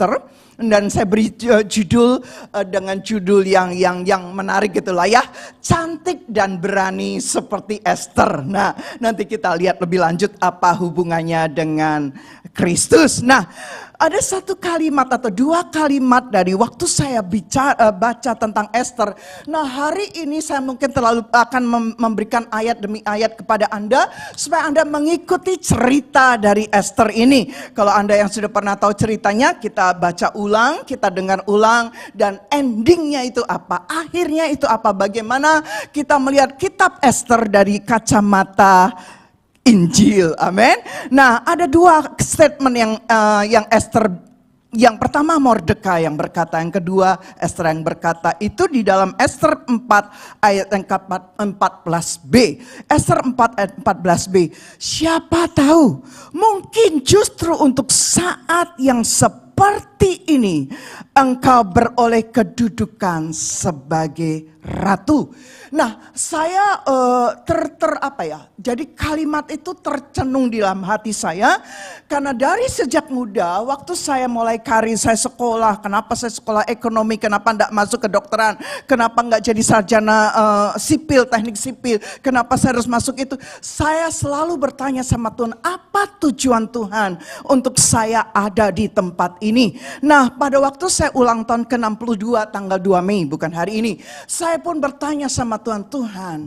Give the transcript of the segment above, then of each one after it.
Esther, dan saya beri judul dengan judul yang menarik gitulah ya, cantik dan berani seperti Esther. Nah, nanti kita lihat lebih lanjut apa hubungannya dengan Kristus. Nah, ada satu kalimat atau dua kalimat dari waktu saya baca tentang Esther. Nah, hari ini saya mungkin akan memberikan ayat demi ayat kepada Anda supaya Anda mengikuti cerita dari Esther ini. Kalau Anda yang sudah pernah tahu ceritanya, kita baca ulang, kita dengar ulang, dan endingnya itu apa, akhirnya itu apa, bagaimana kita melihat kitab Esther dari kacamata Injil, amin. Nah, ada dua statement yang Esther, yang pertama Mordekai yang berkata, yang kedua Esther yang berkata. Itu di dalam Esther 4 ayat yang ke-14b. Esther 4 ayat 14b. Siapa tahu, mungkin justru untuk saat yang seperti ini engkau beroleh kedudukan sebagai ratu. Nah, saya jadi kalimat itu tercenung di dalam hati saya karena dari sejak muda, waktu saya mulai karir, saya sekolah. Kenapa saya sekolah ekonomi? Kenapa enggak masuk kedokteran? Kenapa enggak jadi sarjana sipil, teknik sipil? Kenapa saya harus masuk itu? Saya selalu bertanya sama Tuhan, apa tujuan Tuhan untuk saya ada di tempat ini? Nah, pada waktu saya ulang tahun ke-62 tanggal 2 Mei, bukan hari ini, saya pun bertanya sama Tuhan, Tuhan,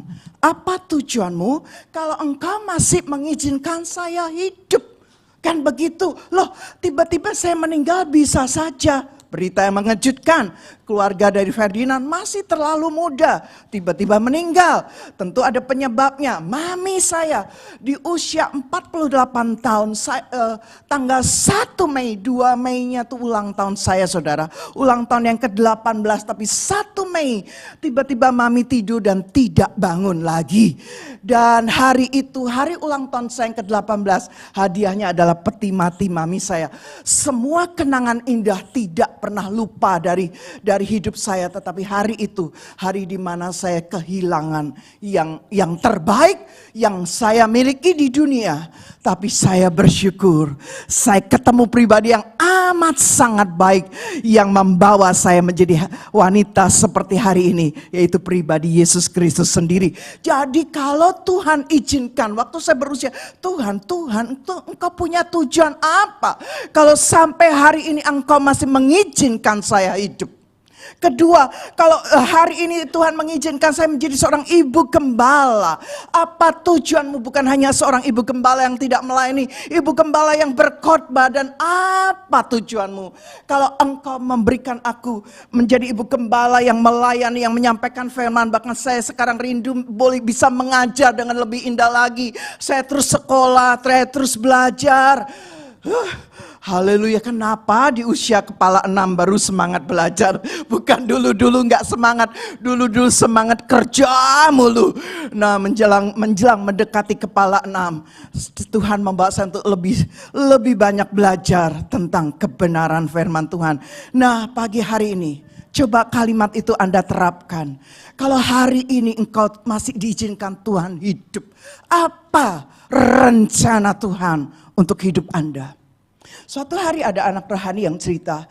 apa tujuanmu kalau engkau masih mengizinkan saya hidup? Kan begitu, loh tiba-tiba saya meninggal bisa saja. Berita yang mengejutkan, keluarga dari Ferdinand masih terlalu muda, tiba-tiba meninggal. Tentu ada penyebabnya. Mami saya di usia 48 tahun, tanggal 1 Mei, 2 Mei-nya tuh ulang tahun saya saudara. Ulang tahun yang ke-18, tapi 1 Mei tiba-tiba mami tidur dan tidak bangun lagi. Dan hari itu, hari ulang tahun saya yang ke-18, hadiahnya adalah peti mati mami saya. Semua kenangan indah tidak pernah lupa dari hidup saya, tetapi hari itu hari di mana saya kehilangan yang terbaik yang saya miliki di dunia. Tapi saya bersyukur saya ketemu pribadi yang amat sangat baik yang membawa saya menjadi wanita seperti hari ini, yaitu pribadi Yesus Kristus sendiri. Jadi kalau Tuhan izinkan, waktu saya berusia, Tuhan engkau punya tujuan apa kalau sampai hari ini engkau masih mengizinkan saya hidup? Kedua, kalau hari ini Tuhan mengizinkan saya menjadi seorang ibu gembala, apa tujuanmu? Bukan hanya seorang ibu gembala yang tidak melayani, ibu gembala yang berkhotbah. Dan apa tujuanmu kalau engkau memberikan aku menjadi ibu gembala yang melayani, yang menyampaikan firman? Bahkan saya sekarang rindu boleh bisa mengajar dengan lebih indah lagi. Saya terus sekolah, saya terus belajar. Haleluya, kenapa di usia kepala 6 baru semangat belajar? Bukan dulu gak semangat, dulu semangat kerja mulu. Nah, menjelang mendekati kepala 6, Tuhan membawa saya untuk lebih banyak belajar tentang kebenaran firman Tuhan. Nah, pagi hari ini coba kalimat itu Anda terapkan. Kalau hari ini engkau masih diizinkan Tuhan hidup, apa rencana Tuhan untuk hidup Anda? Suatu hari ada anak rohani yang cerita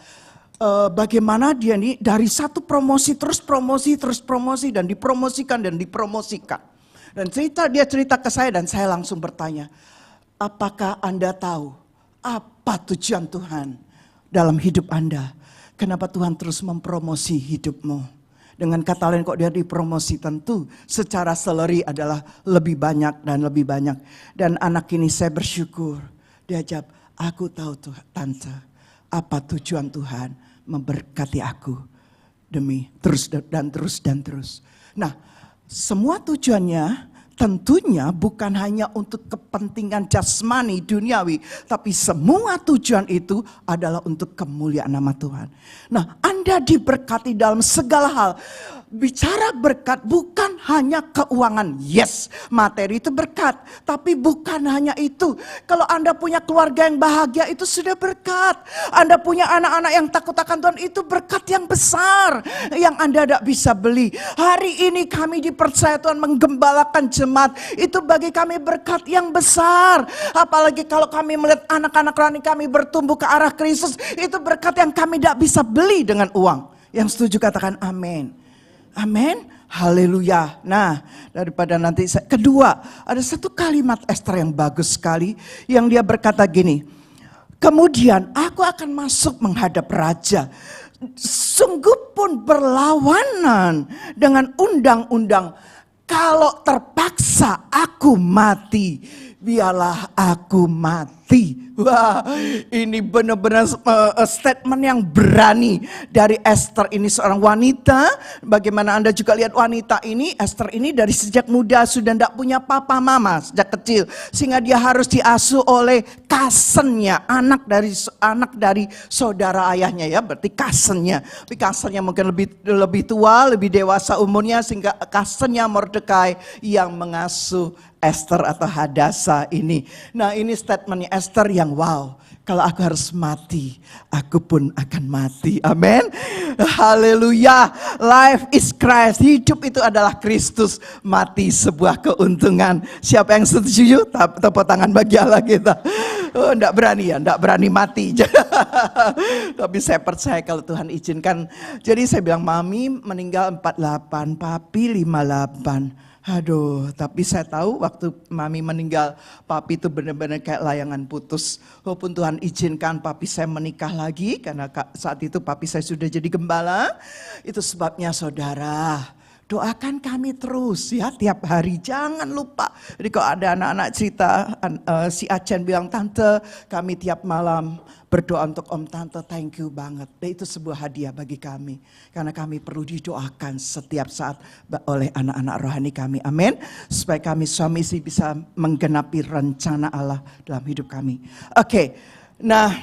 bagaimana dia ini dari satu promosi terus promosi dan dipromosikan. Dan dia cerita ke saya dan saya langsung bertanya, apakah Anda tahu apa tujuan Tuhan dalam hidup Anda? Kenapa Tuhan terus mempromosi hidupmu? Dengan kata lain, kok dia dipromosi? Tentu secara salary adalah lebih banyak dan lebih banyak. Dan anak ini saya bersyukur, dia jawab, aku tahu Tuhan, tante, apa tujuan Tuhan memberkati aku demi terus. Nah, semua tujuannya tentunya bukan hanya untuk kepentingan jasmani duniawi, tapi semua tujuan itu adalah untuk kemuliaan nama Tuhan. Nah, Anda diberkati dalam segala hal. bicara berkat bukan hanya keuangan. Yes, materi itu berkat. Tapi bukan hanya itu. Kalau Anda punya keluarga yang bahagia itu sudah berkat. Anda punya anak-anak yang takut akan Tuhan itu berkat yang besar. Yang Anda tidak bisa beli. Hari ini kami dipercaya Tuhan menggembalakan jemaat. Itu bagi kami berkat yang besar. Apalagi kalau kami melihat anak-anak rohani kami bertumbuh ke arah Kristus. Itu berkat yang kami tidak bisa beli dengan uang. Yang setuju katakan amin. Amin, haleluya. Nah, daripada nanti kedua, ada satu kalimat Esther yang bagus sekali, yang dia berkata gini, kemudian aku akan masuk menghadap raja, sungguh pun berlawanan dengan undang-undang, kalau terpaksa aku mati, biarlah aku mati. Wah, ini benar-benar statement yang berani dari Esther. Ini seorang wanita. Bagaimana Anda juga lihat wanita ini, Esther ini dari sejak muda sudah tidak punya papa mama sejak kecil, sehingga dia harus diasuh oleh cousinnya, anak dari saudara ayahnya ya, berarti cousinnya. Tapi cousinnya mungkin lebih tua, lebih dewasa umurnya, sehingga cousinnya Mordekai yang mengasuh Esther atau Hadasa ini. Nah, ini statementnya Esther yang wow. Kalau aku harus mati, aku pun akan mati. Amin. Haleluya. Life is Christ. Hidup itu adalah Kristus. Mati sebuah keuntungan. Siapa yang setuju? Tepuk tangan bagi Allah kita. Oh, enggak berani ya, enggak berani mati. Tapi saya percaya kalau Tuhan izinkan. Jadi saya bilang, mami meninggal 48, papi 58. Aduh, tapi saya tahu waktu mami meninggal, papi itu benar-benar kayak layangan putus. Walaupun Tuhan izinkan papi saya menikah lagi, karena saat itu papi saya sudah jadi gembala. Itu sebabnya saudara, doakan kami terus ya tiap hari, jangan lupa. Jadi kalau ada anak-anak cerita, si Acen bilang, tante kami tiap malam berdoa untuk om tante, thank you banget. Dan itu sebuah hadiah bagi kami. Karena kami perlu didoakan setiap saat oleh anak-anak rohani kami. Amin. Supaya kami suami istri bisa menggenapi rencana Allah dalam hidup kami. Oke. Nah,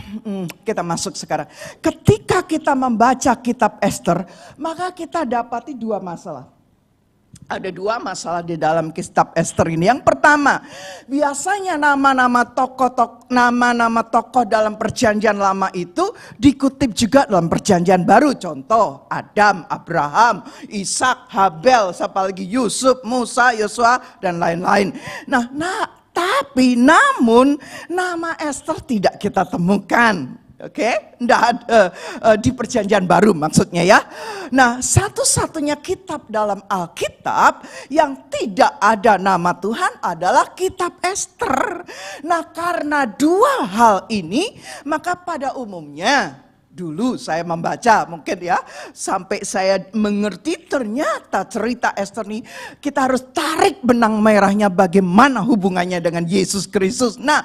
kita masuk sekarang. Ketika kita membaca kitab Esther, maka kita dapati dua masalah. Ada dua masalah di dalam kitab Esther ini. Yang pertama, biasanya nama-nama tokoh dalam perjanjian lama itu dikutip juga dalam perjanjian baru. Contoh, Adam, Abraham, Ishak, Habel, siapa lagi, Yusuf, Musa, Yosua, dan lain-lain. Tapi namun nama Esther tidak kita temukan. Oke, enggak ada di perjanjian baru maksudnya ya. Nah, satu-satunya kitab dalam Alkitab yang tidak ada nama Tuhan adalah kitab Esther. Nah, karena dua hal ini, maka pada umumnya dulu saya membaca mungkin ya, sampai saya mengerti ternyata cerita Esther ini kita harus tarik benang merahnya bagaimana hubungannya dengan Yesus Kristus. Nah,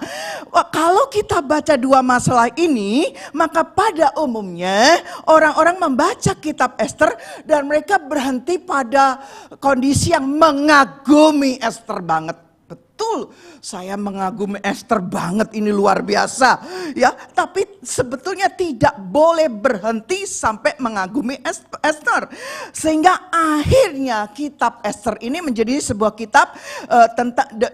kalau kita baca dua masalah ini, maka pada umumnya orang-orang membaca kitab Esther dan mereka berhenti pada kondisi yang mengagumi Esther banget. Betul, saya mengagumi Esther banget, ini luar biasa ya. Tapi sebetulnya tidak boleh berhenti sampai mengagumi Esther. Sehingga akhirnya kitab Esther ini menjadi sebuah kitab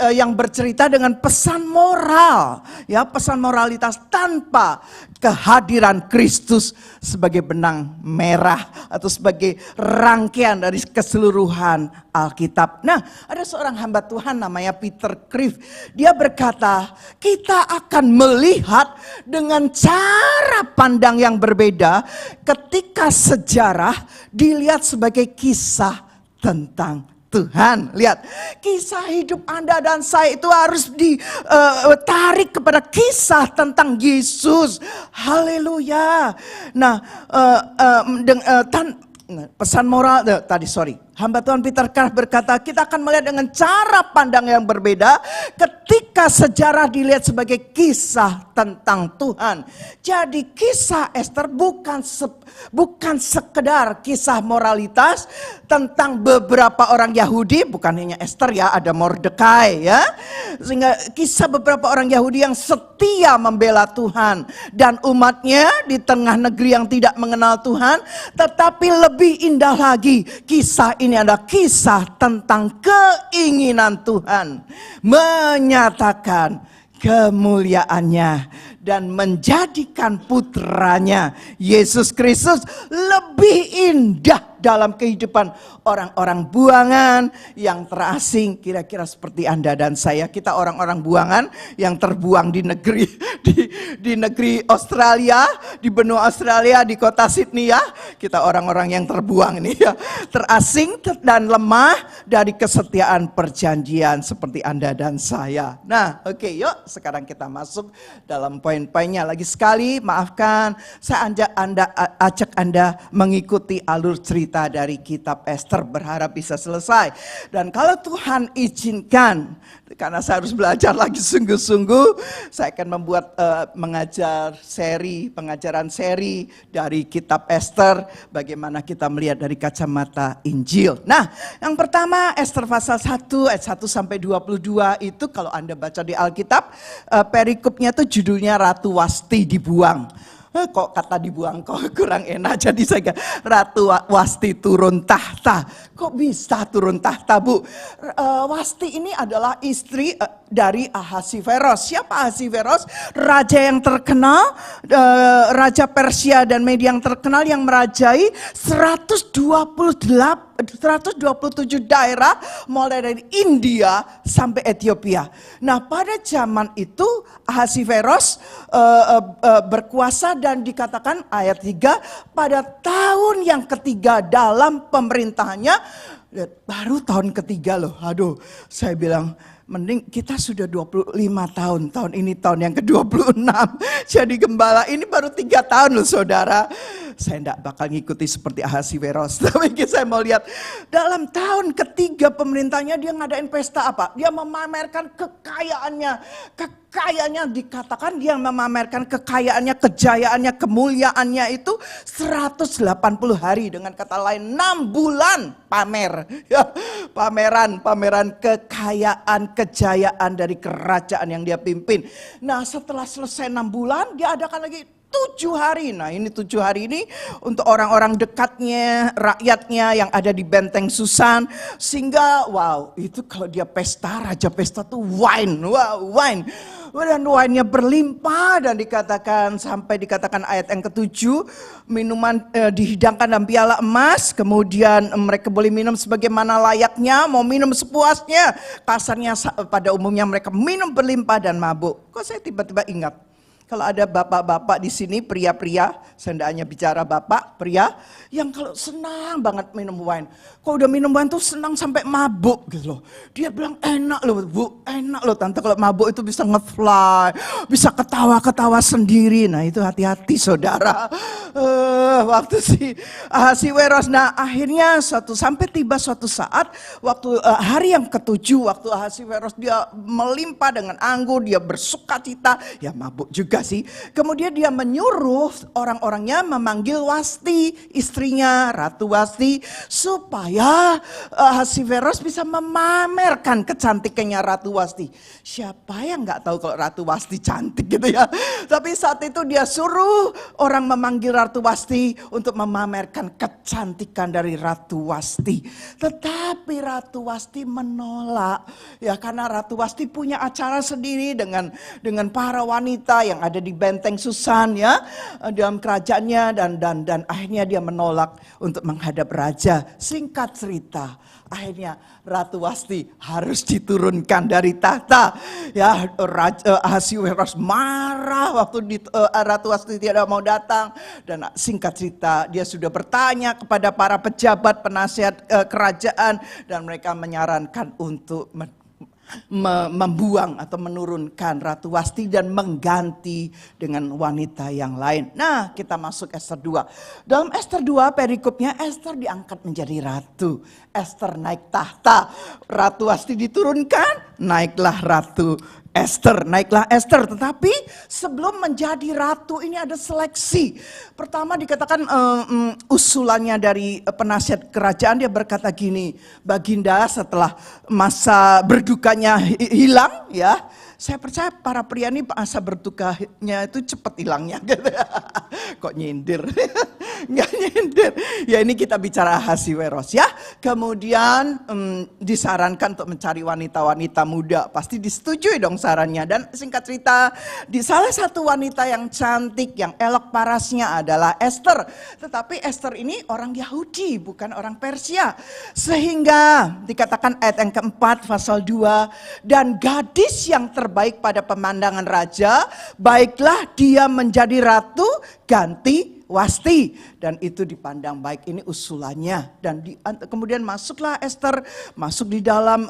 yang bercerita dengan pesan moral, ya, pesan moralitas tanpa kehadiran Kristus sebagai benang merah atau sebagai rangkaian dari keseluruhan Alkitab. Nah, ada seorang hamba Tuhan namanya Peter Kreeft. Dia berkata, kita akan melihat dengan cara pandang yang berbeda ketika sejarah dilihat sebagai kisah tentang Tuhan. Lihat, kisah hidup Anda dan saya itu harus ditarik kepada kisah tentang Yesus. Haleluya. Nah, pesan moral tadi, Hamba Tuhan Peter Carr berkata, kita akan melihat dengan cara pandang yang berbeda ketika sejarah dilihat sebagai kisah tentang Tuhan. Jadi kisah Ester bukan sekedar kisah moralitas tentang beberapa orang Yahudi, bukan hanya Ester ya, ada Mordekai ya. Sehingga kisah beberapa orang Yahudi yang setia membela Tuhan dan umatnya di tengah negeri yang tidak mengenal Tuhan. Tetapi lebih indah lagi, kisah ini adalah kisah tentang keinginan Tuhan menyatakan kemuliaannya dan menjadikan putranya Yesus Kristus lebih indah dalam kehidupan orang-orang buangan yang terasing. Kira-kira seperti Anda dan saya, kita orang-orang buangan yang terbuang di negeri di negeri Australia, di benua Australia, di kota Sydney ya. Kita orang-orang yang terbuang ini ya, terasing dan lemah dari kesetiaan perjanjian seperti Anda dan saya. Nah, oke, yuk sekarang kita masuk dalam poin-poinnya. Lagi sekali, maafkan, saya ajak Anda mengikuti alur cerita dari kitab Ester, berharap bisa selesai. Dan kalau Tuhan izinkan, karena saya harus belajar lagi sungguh-sungguh, saya akan membuat pengajaran seri dari kitab Ester, bagaimana kita melihat dari kacamata Injil. Nah, yang pertama Ester pasal 1 ayat 1 sampai 22 itu kalau Anda baca di Alkitab, perikopnya itu judulnya Ratu Wasti dibuang. Kok kata dibuang kok kurang enak, jadi saya Ratu Wasti turun tahta. Kok bisa turun tahta, Bu? Wasti ini adalah istri dari Ahasiveros. Siapa Ahasiveros? Raja yang terkenal, Raja Persia dan Media yang terkenal yang merajai 127 daerah mulai dari India sampai Ethiopia. Nah, pada zaman itu Ahasiveros berkuasa dan dikatakan ayat 3 pada tahun yang ketiga dalam pemerintahannya, baru tahun ketiga loh. Aduh, saya bilang mending kita sudah 25 tahun, tahun ini tahun yang ke-26. Jadi gembala ini baru 3 tahun loh saudara. Saya tidak bakal ngikuti seperti Ahasiveros. Tapi saya mau lihat dalam tahun ketiga pemerintahnya dia ngadain pesta apa? Dia memamerkan kekayaannya. Kekayaannya dikatakan dia memamerkan kekayaannya, kejayaannya, kemuliaannya itu 180 hari. Dengan kata lain 6 bulan pamer. Ya, pameran kekayaan, kejayaan dari kerajaan yang dia pimpin. Nah, setelah selesai 6 bulan dia adakan lagi 7 hari. Nah, ini 7 hari ini untuk orang-orang dekatnya, rakyatnya yang ada di Benteng Susan. Sehingga wow, itu kalau dia pesta, raja pesta tuh wine. Wow, wine. Dan wine-nya berlimpah dan dikatakan ayat yang ke-7, minuman dihidangkan dalam piala emas, kemudian mereka boleh minum sebagaimana layaknya, mau minum sepuasnya. Kasarnya pada umumnya mereka minum berlimpah dan mabuk. Kok saya tiba-tiba ingat, kalau ada bapak-bapak di sini, pria-pria, saya tidak hanya bicara bapak, pria, yang kalau senang banget minum wine. Kalau udah minum wine tuh senang sampai mabuk gitu loh. Dia bilang enak loh Bu, enak loh tante kalau mabuk itu bisa nge-fly, bisa ketawa-ketawa sendiri. Nah itu hati-hati saudara. Waktu si Ahasiveros, nah akhirnya sampai tiba suatu saat, waktu hari yang ke-7, waktu Ahasiveros dia melimpah dengan anggur, dia bersukacita, ya mabuk juga sih. Kemudian dia menyuruh orang-orangnya memanggil Wasti, istrinya Ratu Wasti, supaya Ahasiveros bisa memamerkan kecantikannya Ratu Wasti. Siapa yang nggak tahu kalau Ratu Wasti cantik gitu ya. Tapi saat itu dia suruh orang memanggil Ratu Wasti untuk memamerkan kecantikan dari Ratu Wasti. Tetapi Ratu Wasti menolak, ya karena Ratu Wasti punya acara sendiri dengan para wanita yang ada di Benteng Susan ya, dalam kerajaannya, dan akhirnya dia menolak untuk menghadap raja. Singkat cerita, akhirnya Ratu Wasti harus diturunkan dari tahta. Ya, Ahasiveros marah waktu Ratu Wasti tidak mau datang, dan singkat cerita dia sudah bertanya kepada para pejabat penasihat kerajaan dan mereka menyarankan untuk membuang atau menurunkan Ratu Wasti dan mengganti dengan wanita yang lain. Nah, kita masuk Ester 2. Dalam Ester 2 perikopnya Ester diangkat menjadi ratu. Ester naik tahta. Ratu Wasti diturunkan, naiklah Ratu Ester, naiklah Ester. Tetapi sebelum menjadi ratu ini ada seleksi. Pertama dikatakan usulannya dari penasihat kerajaan, dia berkata gini, Baginda, setelah masa berdukanya hilang ya, saya percaya para pria ini masa berdukanya itu cepat hilangnya. Kok nyindir? Nggak nyindir. Ya ini kita bicara Ahasiweros ya. Kemudian disarankan untuk mencari wanita-wanita muda. Pasti disetujui dong sarannya. Dan singkat cerita, di salah satu wanita yang cantik, yang elok parasnya adalah Ester. Tetapi Ester ini orang Yahudi, bukan orang Persia. Sehingga dikatakan ayat yang keempat pasal 2, dan gadis yang terbaik pada pemandangan raja, baiklah dia menjadi ratu ganti Wasti, dan itu dipandang baik. Ini usulannya, dan kemudian masuklah Ester masuk di dalam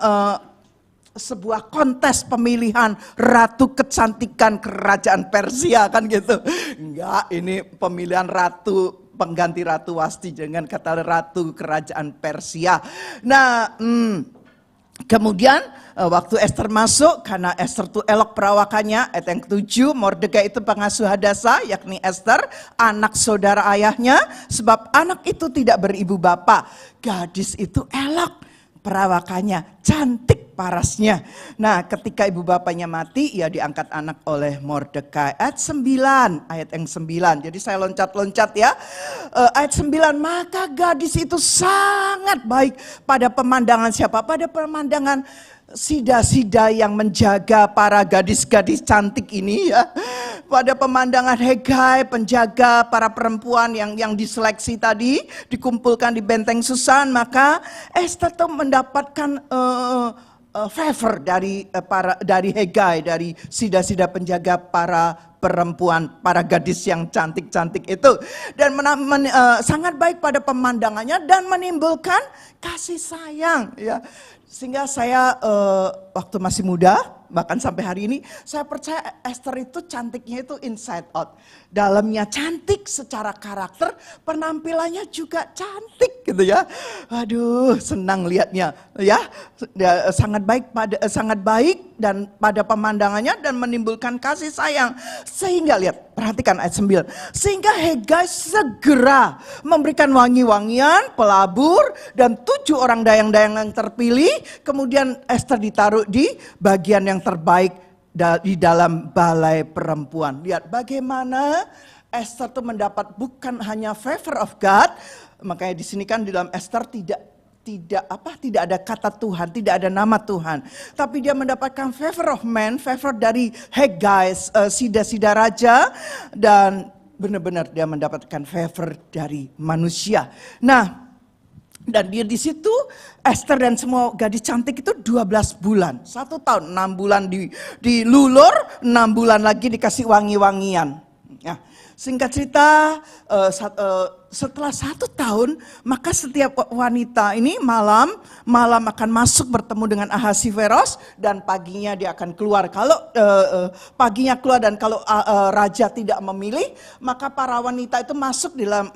sebuah kontes pemilihan ratu kecantikan kerajaan Persia kan gitu. Enggak, ini pemilihan ratu pengganti Ratu Wasti dengan kata ratu kerajaan Persia. Nah, kemudian waktu Ester masuk, karena Ester itu elok perawakannya, ayat yang ke-7, Mordekai itu pengasuh Hadasa, yakni Ester, anak saudara ayahnya, sebab anak itu tidak beribu bapa. Gadis itu elok perawakannya, cantik parasnya. Nah, ketika ibu bapaknya mati, ia diangkat anak oleh Mordekai. Ayat 9, ayat yang 9. Jadi saya loncat-loncat ya. Ayat 9, maka gadis itu sangat baik pada pemandangan siapa? Pada pemandangan sida-sida yang menjaga para gadis-gadis cantik ini ya. Pada pemandangan Hegai, penjaga para perempuan yang diseleksi tadi, dikumpulkan di benteng Susan, maka Ester tuh mendapatkan favor dari Hegai, dari sida-sida penjaga para perempuan, para gadis yang cantik-cantik itu, dan sangat baik pada pemandangannya dan menimbulkan kasih sayang ya. Sehingga saya waktu masih muda, bahkan sampai hari ini, saya percaya Ester itu cantiknya itu inside out. Dalamnya cantik secara karakter, penampilannya juga cantik gitu ya. Aduh, senang lihatnya ya. Sangat baik dan pada pemandangannya dan menimbulkan kasih sayang. Sehingga lihat, perhatikan ayat 9. Sehingga Hegai segera memberikan wangi-wangian, pelabur, dan 7 orang dayang-dayang yang terpilih. Kemudian Ester ditaruh di bagian yang terbaik di dalam balai perempuan. Lihat bagaimana Ester itu mendapat bukan hanya favor of God. Makanya di sini kan di dalam Ester tidak ada kata Tuhan, tidak ada nama Tuhan. Tapi dia mendapatkan favor of man, favor dari Hegai, sida-sida raja, dan benar-benar dia mendapatkan favor dari manusia. Nah, dan dia di situ Ester dan semua gadis cantik itu 12 bulan. 1 tahun, 6 bulan dilulur, 6 bulan lagi dikasih wangi-wangian. Ya. Singkat cerita, setelah 1 tahun, maka setiap wanita ini malam akan masuk bertemu dengan Ahasiweros, dan paginya dia akan keluar. Kalau paginya keluar dan kalau raja tidak memilih, maka para wanita itu masuk di dalam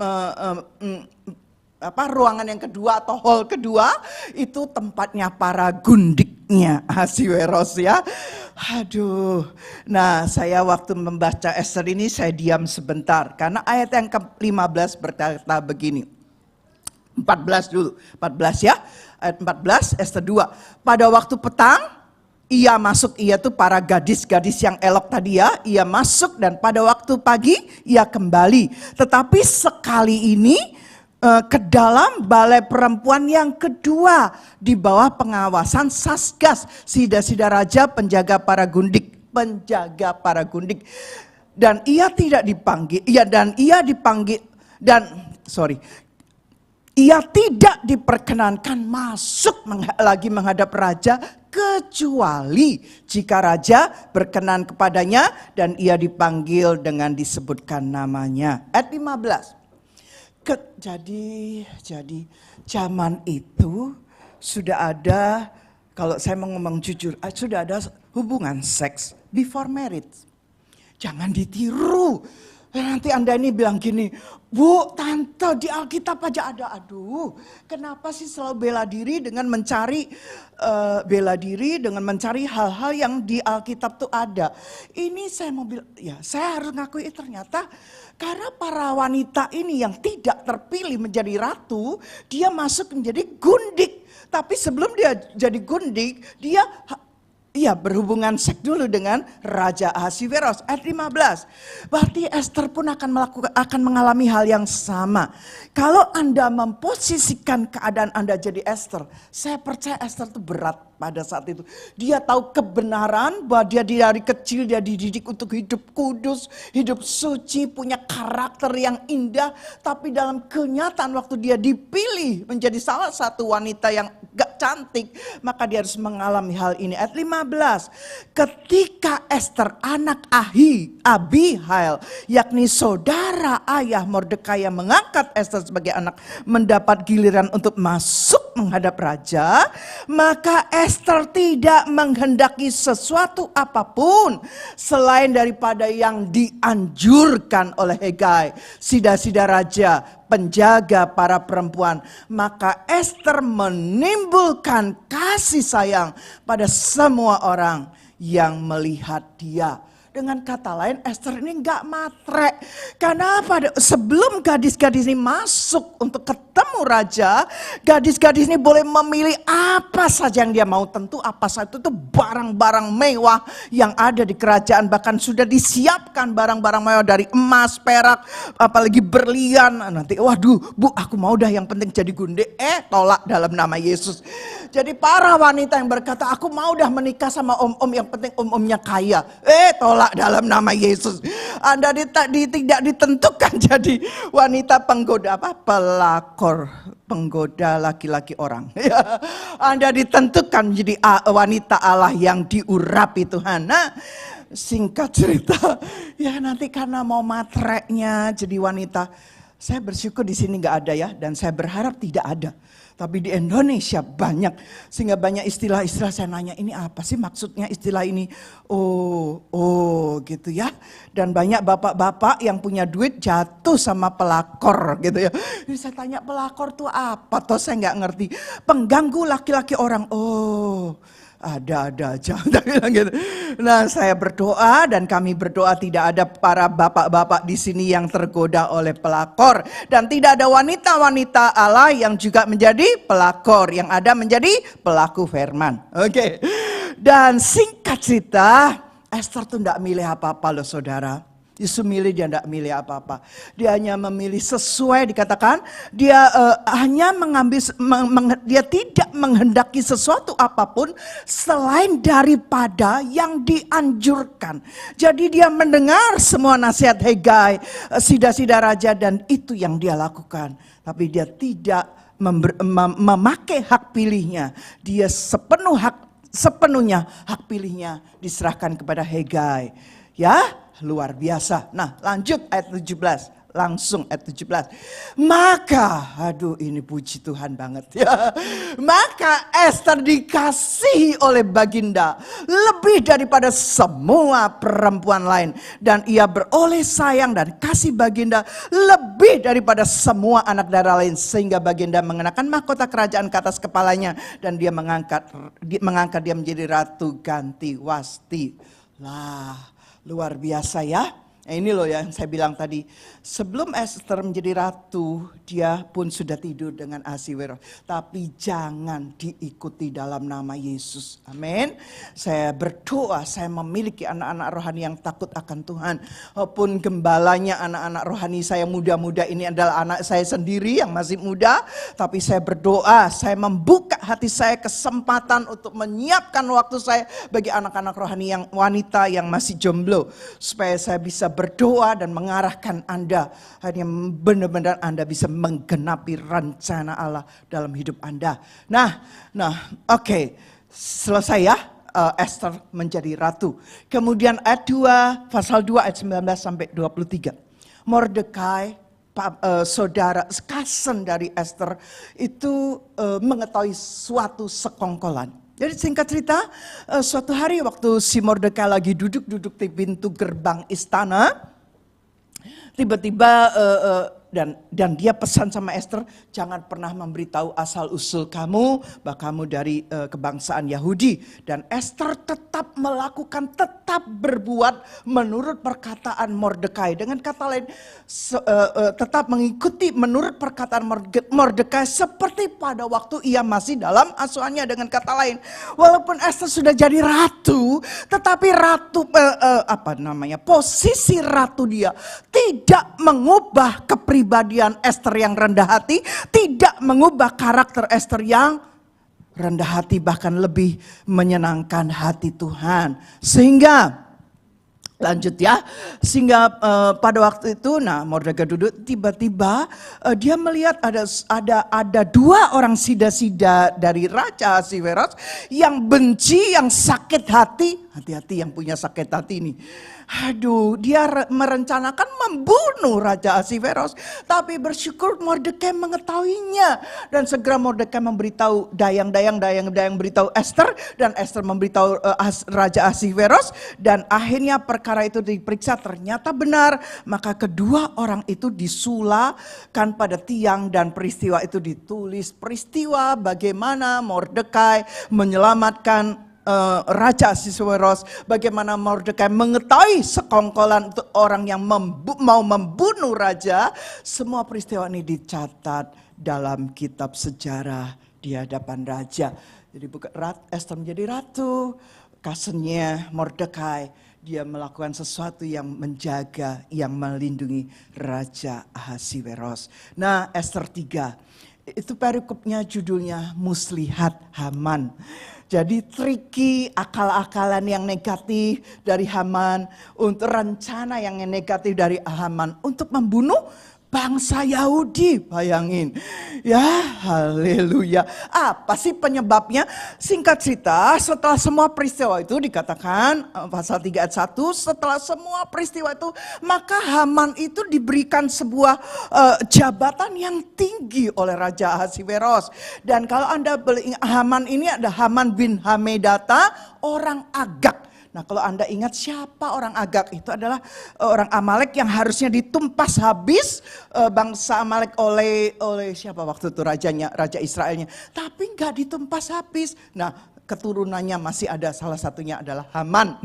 ruangan yang kedua atau hall kedua, itu tempatnya para gundiknya Ahasiweros ya. Aduh, nah saya waktu membaca Ester ini saya diam sebentar karena ayat yang ke-15 berkata begini. 14 dulu, 14 ya, ayat 14 Ester 2. Pada waktu petang ia masuk, ia tuh para gadis-gadis yang elok tadi ya, ia masuk, dan pada waktu pagi ia kembali. Tetapi sekali ini ke dalam balai perempuan yang kedua di bawah pengawasan Sasgas, sida-sida raja, penjaga para gundik. Dan ia tidak dipanggil, ia tidak diperkenankan masuk lagi menghadap raja, kecuali jika raja berkenan kepadanya dan ia dipanggil dengan disebutkan namanya. Ayat 15. Jadi zaman itu sudah ada Kalau saya mau ngomong jujur, sudah ada hubungan seks before marriage. Jangan ditiru. Nanti Anda ini bilang gini, Bu, Tante di Alkitab aja ada. Aduh, kenapa sih selalu bela diri dengan mencari hal-hal yang di Alkitab tuh ada. Ini saya mau bilang, ya saya harus ngakui ternyata karena para wanita ini yang tidak terpilih menjadi ratu, dia masuk menjadi gundik. Tapi sebelum dia jadi gundik, dia berhubungan seks dulu dengan Raja Ahasiweros. Ayat 15. Berarti Esther pun akan mengalami hal yang sama. Kalau Anda memposisikan keadaan Anda jadi Esther, saya percaya Esther itu berat pada saat itu. Dia tahu kebenaran bahwa dia dari kecil dia dididik untuk hidup kudus, hidup suci, punya karakter yang indah. Tapi dalam kenyataan waktu dia dipilih menjadi salah satu wanita yang gak cantik, maka dia harus mengalami hal ini. Ayat 15, ketika Esther anak Abihail, yakni saudara ayah Mordekai yang mengangkat Esther sebagai anak, mendapat giliran untuk masuk menghadap raja, maka Esther tidak menghendaki sesuatu apapun selain daripada yang dianjurkan oleh Hegai, sida-sida raja, penjaga para perempuan. Maka Esther menimbulkan kasih sayang pada semua orang yang melihat dia. Dengan kata lain, Esther ini enggak matre. Karena sebelum gadis-gadis ini masuk untuk ketemu raja, gadis-gadis ini boleh memilih apa saja yang dia mau. Tentu apa saja itu barang-barang mewah yang ada di kerajaan. Bahkan sudah disiapkan barang-barang mewah dari emas, perak, apalagi berlian. Nanti waduh Bu, aku mau dah yang penting jadi gundik. Tolak dalam nama Yesus. Jadi para wanita yang berkata, aku mau dah menikah sama om-om yang penting om-omnya kaya. Tolak dalam nama Yesus. Anda tidak ditentukan jadi wanita penggoda pelakor, penggoda laki-laki orang. Anda ditentukan jadi wanita Allah yang diurapi Tuhan. Nah, singkat cerita, ya nanti karena mau matreknya jadi wanita. Saya bersyukur di sini nggak ada ya, dan saya berharap tidak ada. Tapi di Indonesia banyak, sehingga banyak istilah-istilah. Saya nanya, ini apa sih maksudnya istilah ini? Oh gitu ya. Dan banyak bapak-bapak yang punya duit jatuh sama pelakor gitu ya. Jadi saya tanya, pelakor tuh apa? Toh saya nggak ngerti. Pengganggu laki-laki orang. Ada aja. Nah, saya berdoa dan kami berdoa tidak ada para bapak-bapak di sini yang tergoda oleh pelakor, dan tidak ada wanita-wanita Allah yang juga menjadi pelakor, yang ada menjadi pelaku firman. Oke. Dan singkat cerita, Esther tuh enggak milih apa-apa loh saudara. Yesus milih, dia tidak milih apa-apa. Dia hanya memilih sesuai, dikatakan dia hanya mengambil, dia tidak menghendaki sesuatu apapun selain daripada yang dianjurkan. Jadi dia mendengar semua nasihat Hegai, sida-sida raja, dan itu yang dia lakukan. Tapi dia tidak memakai hak pilihnya. Dia sepenuhnya hak pilihnya diserahkan kepada Hegai. Ya, luar biasa. Nah, lanjut ayat 17. Langsung ayat 17. Maka, aduh ini puji Tuhan banget ya. Maka Esther dikasihi oleh baginda lebih daripada semua perempuan lain. Dan ia beroleh sayang dan kasih baginda lebih daripada semua anak darah lain. Sehingga baginda mengenakan mahkota kerajaan ke atas kepalanya. Dan dia mengangkat dia menjadi ratu ganti Wasti. Lah, luar biasa ya. Nah, ini loh yang saya bilang tadi. Sebelum Esther menjadi ratu, dia pun sudah tidur dengan Ahasiweros. Tapi jangan diikuti dalam nama Yesus. Amin. Saya berdoa, saya memiliki anak-anak rohani yang takut akan Tuhan. Walaupun gembalanya anak-anak rohani saya muda-muda ini adalah anak saya sendiri yang masih muda. Tapi saya berdoa, saya membuka hati saya kesempatan untuk menyiapkan waktu saya bagi anak-anak rohani yang wanita yang masih jomblo. Supaya saya bisa berdoa dan mengarahkan Anda. Hanya benar-benar Anda bisa menggenapi rencana Allah dalam hidup Anda. Nah, oke. Selesai ya. Esther menjadi ratu. Kemudian ayat 2, pasal 2 ayat 19 sampai 23. Mordekai, saudara cousin dari Esther itu mengetahui suatu sekongkolan. Jadi singkat cerita, suatu hari waktu si Mordekai lagi duduk-duduk di pintu gerbang istana, tiba-tiba dan dia pesan sama Esther, jangan pernah memberitahu asal usul kamu bahwa kamu dari kebangsaan Yahudi. Dan Esther tetap melakukan, tetap berbuat menurut perkataan Mordekai. Dengan kata lain, tetap mengikuti menurut perkataan Mordekai seperti pada waktu ia masih dalam asuhannya. Dengan kata lain, walaupun Esther sudah jadi ratu, tetapi ratu posisi ratu dia tidak mengubah kepribadian Esther yang rendah hati, tidak mengubah karakter Esther yang rendah hati, bahkan lebih menyenangkan hati Tuhan. Sehingga lanjut ya, sehingga pada waktu itu, Mordekai duduk, tiba-tiba dia melihat ada dua orang sida-sida dari Raja Ahasveros yang benci, yang sakit hati. Hati-hati yang punya sakit hati ini. Aduh, dia merencanakan membunuh Raja Ahasveros, tapi bersyukur Mordekai mengetahuinya, dan segera Mordekai memberitahu dayang beritahu Esther, dan Esther memberitahu Raja Ahasveros, dan akhirnya perkara itu diperiksa, ternyata benar. Maka kedua orang itu disulakan pada tiang, dan peristiwa itu ditulis, peristiwa bagaimana Mordekai menyelamatkan Raja Ahasveros, bagaimana Mordekai mengetahui sekongkolan untuk orang yang mau membunuh raja. Semua peristiwa ini dicatat dalam kitab sejarah di hadapan raja. Jadi Esther menjadi ratu, cousinnya Mordekai, dia melakukan sesuatu yang menjaga, yang melindungi Raja Ahasveros. Nah, Esther 3 itu perikopnya judulnya Muslihat Haman. Jadi tricky, akal-akalan yang negatif dari Haman, untuk rencana yang negatif dari Haman untuk membunuh bangsa Yahudi. Bayangin. Ya, haleluya. Apa sih penyebabnya? Singkat cerita, setelah semua peristiwa itu dikatakan, pasal 3 ayat 1, setelah semua peristiwa itu, maka Haman itu diberikan sebuah jabatan yang tinggi oleh Raja Ahasveros. Dan kalau Anda beli Haman ini, ada Haman bin Hamedata, orang Agag. Nah, kalau Anda ingat siapa orang Agag, itu adalah orang Amalek yang harusnya ditumpas habis bangsa Amalek oleh siapa waktu itu raja Israelnya, tapi nggak ditumpas habis. Nah, keturunannya masih ada, salah satunya adalah Haman.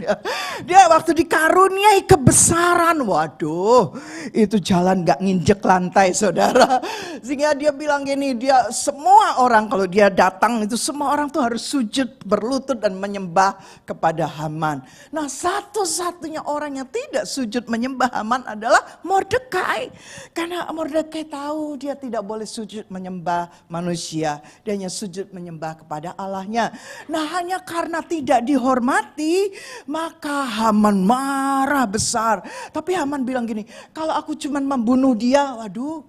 Dia waktu dikaruniai kebesaran, waduh, itu jalan gak nginjek lantai, saudara. Sehingga dia bilang gini, dia semua orang kalau dia datang itu semua orang tuh harus sujud, berlutut dan menyembah kepada Haman. Nah, satu-satunya orang yang tidak sujud menyembah Haman adalah Mordekai. Karena Mordekai tahu dia tidak boleh sujud menyembah manusia, dia hanya sujud menyembah kepada Allahnya. Nah, hanya karena tidak dihormati, maka Haman marah besar. Tapi Haman bilang gini, kalau aku cuma membunuh dia, waduh,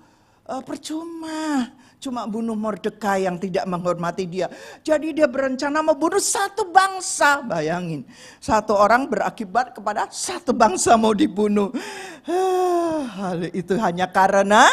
percuma. Cuma bunuh Mordekai yang tidak menghormati dia. Jadi dia berencana membunuh satu bangsa. Bayangin, satu orang berakibat kepada satu bangsa mau dibunuh. Hal itu hanya karena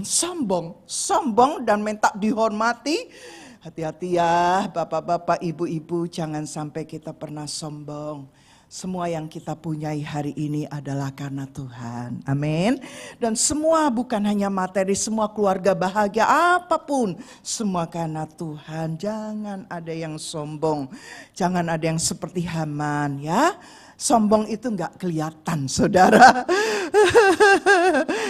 sombong dan minta dihormati. Hati-hati ya bapak-bapak, ibu-ibu, jangan sampai kita pernah sombong. Semua yang kita punyai hari ini adalah karena Tuhan. Amin. Dan semua bukan hanya materi, semua keluarga bahagia, apapun. Semua karena Tuhan. Jangan ada yang sombong. Jangan ada yang seperti Haman ya. Sombong itu gak kelihatan, saudara.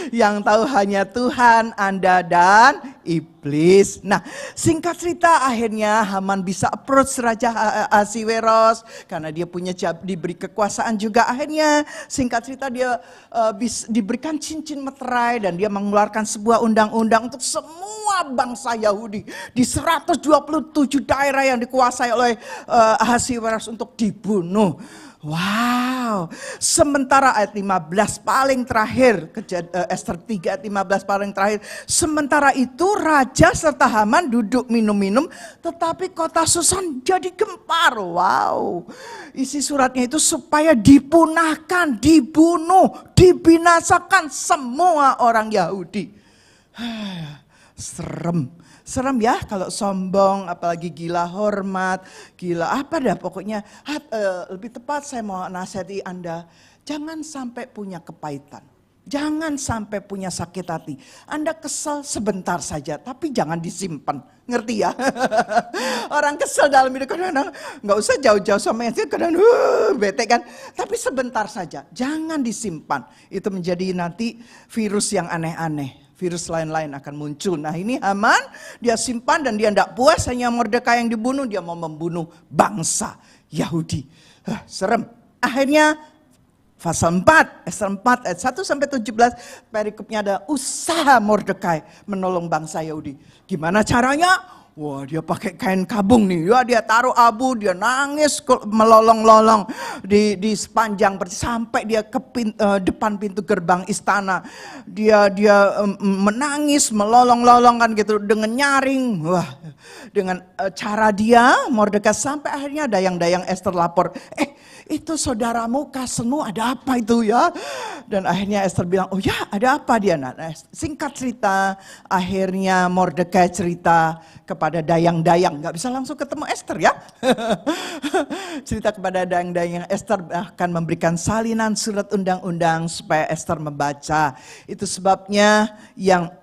Yang tahu hanya Tuhan, Anda, dan iblis. Nah, singkat cerita akhirnya Haman bisa approach Raja Ahasveros karena dia diberi kekuasaan juga. Akhirnya singkat cerita dia diberikan cincin meterai dan dia mengeluarkan sebuah undang-undang untuk semua bangsa Yahudi di 127 daerah yang dikuasai oleh Ahasveros untuk dibunuh. Wow, sementara ayat 15 paling terakhir, Esther 3 ayat 15 paling terakhir. Sementara itu raja serta Haman duduk minum-minum, tetapi kota Susan jadi gempar. Wow, isi suratnya itu supaya dipunahkan, dibunuh, dibinasakan semua orang Yahudi. serem. Serem ya kalau sombong, apalagi gila hormat, gila apa dah pokoknya. Lebih tepat saya mau nasihati Anda, jangan sampai punya kepahitan. Jangan sampai punya sakit hati. Anda kesal sebentar saja, tapi jangan disimpan. Ngerti ya? Orang kesal dalam hidup kadang-kadang nggak usah jauh-jauh sama yang kadang bete kan. Tapi sebentar saja, jangan disimpan. Itu menjadi nanti virus yang aneh-aneh. Virus lain-lain akan muncul. Nah ini Haman, dia simpan dan dia tidak puas hanya Mordekai yang dibunuh. Dia mau membunuh bangsa Yahudi. Serem. Akhirnya pasal 4, Ester 4 ayat 1 sampai 17, perikopnya ada usaha Mordekai menolong bangsa Yahudi. Gimana caranya? Wah, dia pakai kain kabung nih. Ya, dia taruh abu, dia nangis melolong-lolong di sepanjang sampai dia ke depan pintu gerbang istana. Dia menangis melolong-lolong kan gitu dengan nyaring. Wah, dengan cara dia Mordekai sampai akhirnya dayang-dayang Ester lapor, itu saudaramu Kasenu ada apa itu ya? Dan akhirnya Ester bilang, oh ya ada apa dia? Nah, singkat cerita, akhirnya Mordekai cerita kepada dayang-dayang. Gak bisa langsung ketemu Ester ya. Cerita kepada dayang-dayang, Ester akan memberikan salinan surat undang-undang supaya Ester membaca. Itu sebabnya yang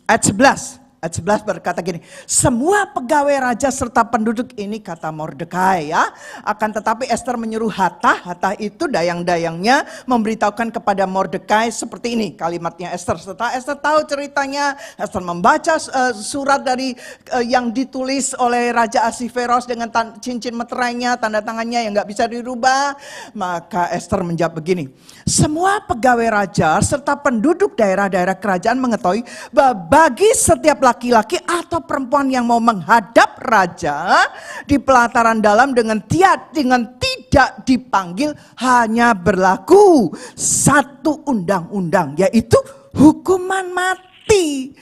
ayat 11. Ayat 11 berkata gini, semua pegawai raja serta penduduk ini kata Mordekai ya. Akan tetapi Ester menyuruh Hattah itu dayang-dayangnya memberitahukan kepada Mordekai seperti ini kalimatnya Ester. Setelah Ester tahu ceritanya, Ester membaca surat dari yang ditulis oleh Raja Ahasveros dengan cincin meterainya, tanda tangannya yang gak bisa dirubah. Maka Ester menjawab begini, semua pegawai raja serta penduduk daerah-daerah kerajaan mengetahui bahwa bagi setiap laki-laki atau perempuan yang mau menghadap raja di pelataran dalam dengan tidak dipanggil hanya berlaku satu undang-undang, yaitu hukuman mati.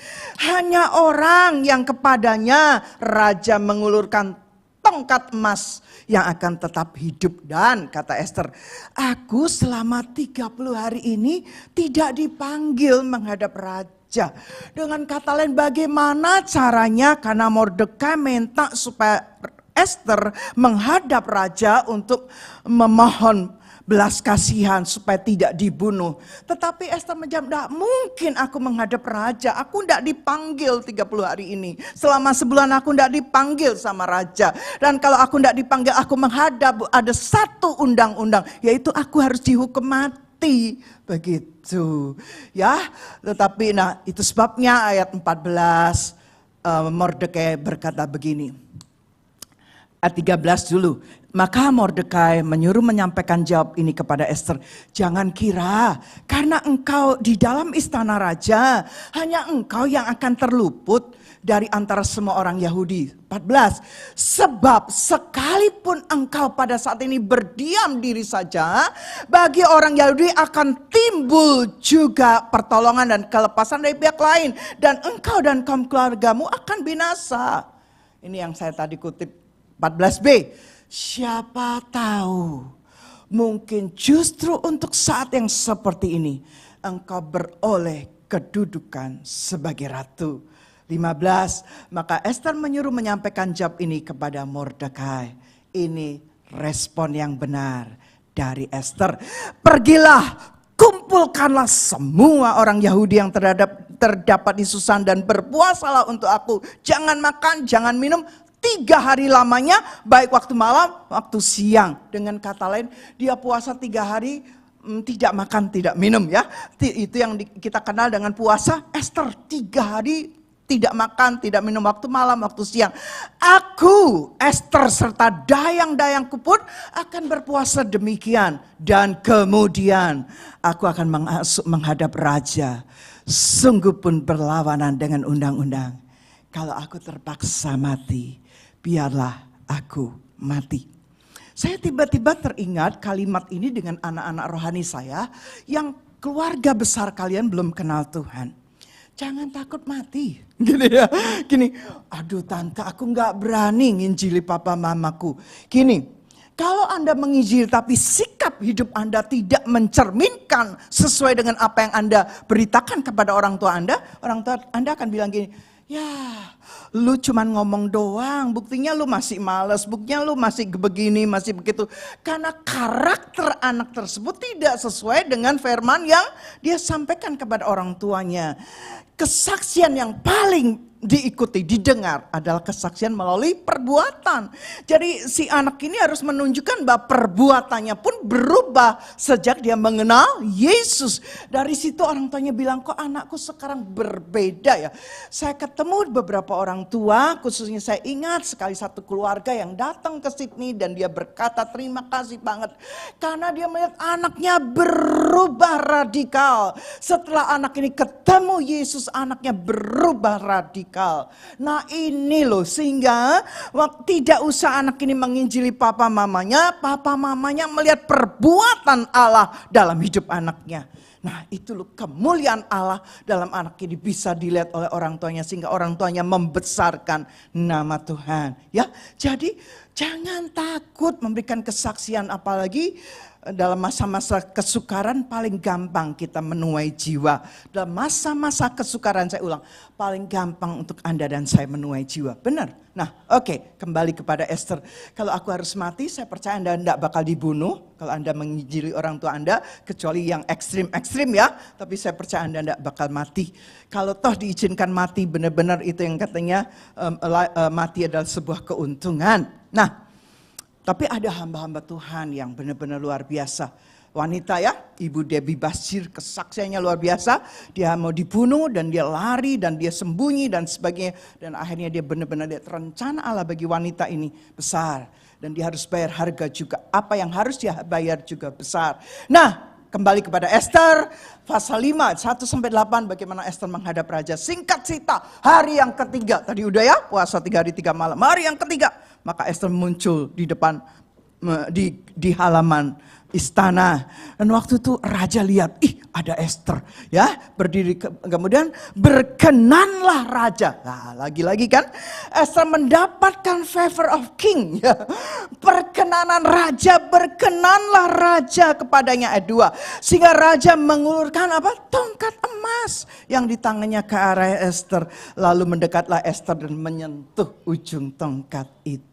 Hanya orang yang kepadanya raja mengulurkan tongkat emas yang akan tetap hidup. Dan kata Ester, aku selama 30 hari ini tidak dipanggil menghadap raja. Dengan kata lain, bagaimana caranya? Karena Mordekai minta supaya Ester menghadap raja untuk memohon belas kasihan supaya tidak dibunuh. Tetapi Ester menjawab, tidak mungkin aku menghadap raja. Aku tidak dipanggil 30 hari ini. Selama sebulan aku tidak dipanggil sama raja. Dan kalau aku tidak dipanggil, aku menghadap ada satu undang-undang, yaitu aku harus dihukum mati. Begitu ya. Tetapi nah itu sebabnya ayat 14 Mordekai berkata begini. Ayat 13 dulu. Maka Mordekai menyuruh menyampaikan jawab ini kepada Ester. Jangan kira karena engkau di dalam istana raja, hanya engkau yang akan terluput dari antara semua orang Yahudi. 14. Sebab sekalipun engkau pada saat ini berdiam diri saja, bagi orang Yahudi akan timbul juga pertolongan dan kelepasan dari pihak lain. Dan engkau dan kaum keluargamu akan binasa. Ini yang saya tadi kutip 14b. Siapa tahu mungkin justru untuk saat yang seperti ini engkau beroleh kedudukan sebagai ratu. 15. Maka Ester menyuruh menyampaikan jawab ini kepada Mordekai. Ini respon yang benar dari Ester. Pergilah, kumpulkanlah semua orang Yahudi yang terdapat di Susan dan berpuasalah untuk aku. Jangan makan, jangan minum 3 hari lamanya, baik waktu malam, waktu siang. Dengan kata lain, dia puasa 3 hari, tidak makan, tidak minum ya. Itu yang kita kenal dengan puasa. Ester 3 hari tidak makan, tidak minum waktu malam, waktu siang. Aku, Ester serta dayang-dayangku pun akan berpuasa demikian. Dan kemudian aku akan menghadap raja. Sungguh pun berlawanan dengan undang-undang. Kalau aku terpaksa mati, biarlah aku mati. Saya tiba-tiba teringat kalimat ini dengan anak-anak rohani saya yang keluarga besar kalian belum kenal Tuhan. Jangan takut mati. Gini ya, gini. Aduh tante, aku gak berani nginjili papa mamaku. Gini, kalau Anda menginjili tapi sikap hidup Anda tidak mencerminkan sesuai dengan apa yang Anda beritakan kepada orang tua Anda akan bilang gini, Ya, lu cuman ngomong doang, buktinya lu masih males, buktinya lu masih begini, masih begitu. Karena karakter anak tersebut tidak sesuai dengan firman yang dia sampaikan kepada orang tuanya. Kesaksian yang paling diikuti, didengar adalah kesaksian melalui perbuatan. Jadi si anak ini harus menunjukkan bahwa perbuatannya pun berubah sejak dia mengenal Yesus. Dari situ orang tuanya bilang, kok anakku sekarang berbeda ya. Saya ketemu beberapa orang tua, khususnya saya ingat sekali satu keluarga yang datang ke Sydney dan dia berkata terima kasih banget. Karena dia melihat anaknya berubah radikal. Setelah anak ini ketemu Yesus, anaknya berubah radikal. Nah ini loh, sehingga tidak usah anak ini menginjili papa mamanya melihat perbuatan Allah dalam hidup anaknya. Nah itu loh, kemuliaan Allah dalam anak ini bisa dilihat oleh orang tuanya, sehingga orang tuanya membesarkan nama Tuhan. Ya, jadi jangan takut memberikan kesaksian, apalagi dalam masa-masa kesukaran paling gampang kita menuai jiwa. Dalam masa-masa kesukaran, saya ulang, paling gampang untuk Anda dan saya menuai jiwa. Benar? Nah oke, kembali kepada Esther. Kalau aku harus mati, saya percaya Anda tidak bakal dibunuh. Kalau Anda menginjili orang tua Anda, kecuali yang ekstrim-ekstrim ya. Tapi saya percaya Anda tidak bakal mati. Kalau toh diizinkan mati, benar-benar itu yang katanya mati adalah sebuah keuntungan. Nah, tapi ada hamba-hamba Tuhan yang benar-benar luar biasa. Wanita ya, Ibu Debbie Basir, kesaksiannya luar biasa. Dia mau dibunuh dan dia lari dan dia sembunyi dan sebagainya. Dan akhirnya dia benar-benar lihat rencana Allah bagi wanita ini besar. Dan dia harus bayar harga juga. Apa yang harus dia bayar juga besar. Nah, kembali kepada Esther, pasal 5, 1-8, bagaimana Esther menghadap raja. Singkat cerita, hari yang ketiga, tadi udah ya, puasa 3 hari 3 malam. Hari yang ketiga, maka Esther muncul di depan, di halaman istana. Dan waktu itu raja lihat, ada Esther ya, berdiri, kemudian berkenanlah raja. Nah, lagi-lagi kan Esther mendapatkan favor of king ya. Perkenanan raja, berkenanlah raja kepadanya, ayat 2. Sehingga raja mengulurkan apa? Tongkat emas yang di tangannya ke arah Esther. Lalu mendekatlah Esther dan menyentuh ujung tongkat itu.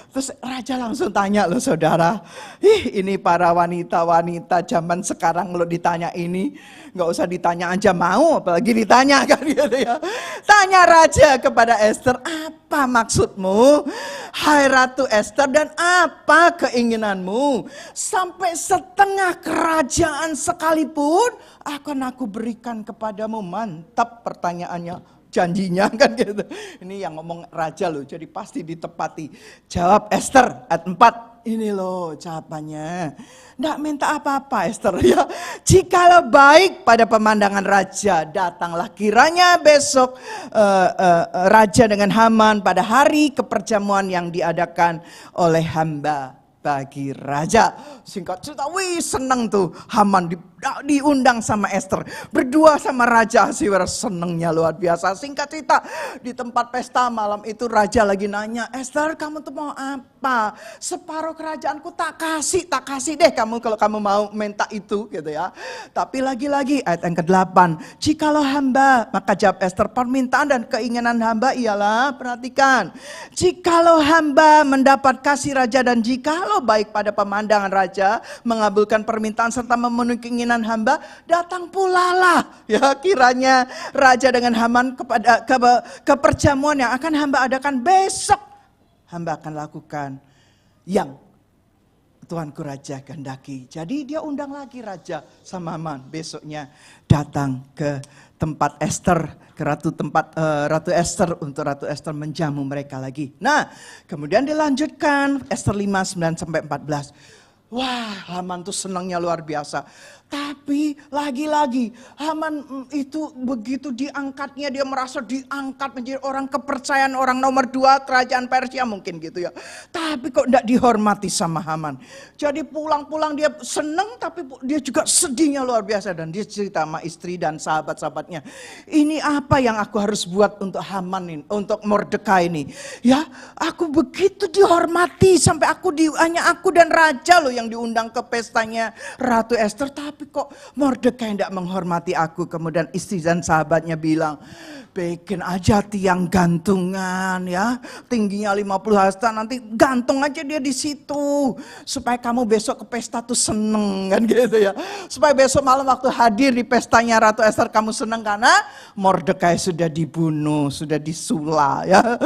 Terus raja langsung tanya loh saudara, ini para wanita-wanita zaman sekarang lo ditanya ini, gak usah ditanya aja mau, apalagi ditanya kan gitu ya. Tanya raja kepada Esther, apa maksudmu hai Ratu Esther, dan apa keinginanmu? Sampai setengah kerajaan sekalipun akan aku berikan kepadamu. Mantap pertanyaannya. Janjinya kan gitu. Ini yang ngomong raja loh, jadi pasti ditepati. Jawab Esther ayat 4. Ini loh jawabannya. Nggak minta apa-apa Esther ya. Jikalau baik pada pemandangan raja, datanglah kiranya besok raja dengan Haman pada hari keperjamuan yang diadakan oleh hamba bagi raja. Singkat cerita, seneng tuh Haman diundang sama Esther, berdua sama raja. Ahasiweros, senengnya luar biasa. Singkat cerita, di tempat pesta malam itu raja lagi nanya, Esther kamu tuh mau apa? Separuh kerajaanku tak kasih deh kamu kalau kamu mau minta itu gitu ya. Tapi lagi-lagi ayat yang ke-8, jikalau hamba, maka jawab Esther, permintaan dan keinginan hamba ialah, perhatikan, jikalau hamba mendapat kasih raja dan jikalau baik pada pemandangan raja mengabulkan permintaan serta memenuhi keinginan hamba, datang pula lah ya kiranya raja dengan Haman ke perjamuan yang akan hamba adakan besok. Hamba akan lakukan yang Tuanku raja kehendaki. Jadi dia undang lagi raja sama Haman, besoknya datang ke tempat Esther, ke Ratu Esther, untuk Ratu Esther menjamu mereka lagi. Nah, kemudian dilanjutkan Esther 5:9-14. Wah, Haman tuh senangnya luar biasa. Tapi lagi-lagi Haman itu begitu diangkatnya, dia merasa diangkat menjadi orang kepercayaan, orang nomor 2 kerajaan Persia mungkin gitu ya. Tapi kok tidak dihormati sama Haman. Jadi pulang-pulang dia senang, tapi dia juga sedihnya luar biasa. Dan dia cerita sama istri dan sahabat-sahabatnya, ini apa yang aku harus buat untuk Haman ini, untuk Mordekai ini. Ya, aku begitu dihormati sampai hanya aku dan raja loh yang diundang ke pestanya Ratu Esther, tapi kok Mordekai tidak menghormati aku. Kemudian istri dan sahabatnya bilang, bikin aja tiang gantungan ya, tingginya 50 hasta, nanti gantung aja dia di situ supaya kamu besok ke pesta tuh seneng kan gitu ya. Supaya besok malam waktu hadir di pestanya Ratu Ester kamu seneng karena Mordekai sudah dibunuh, sudah disula ya.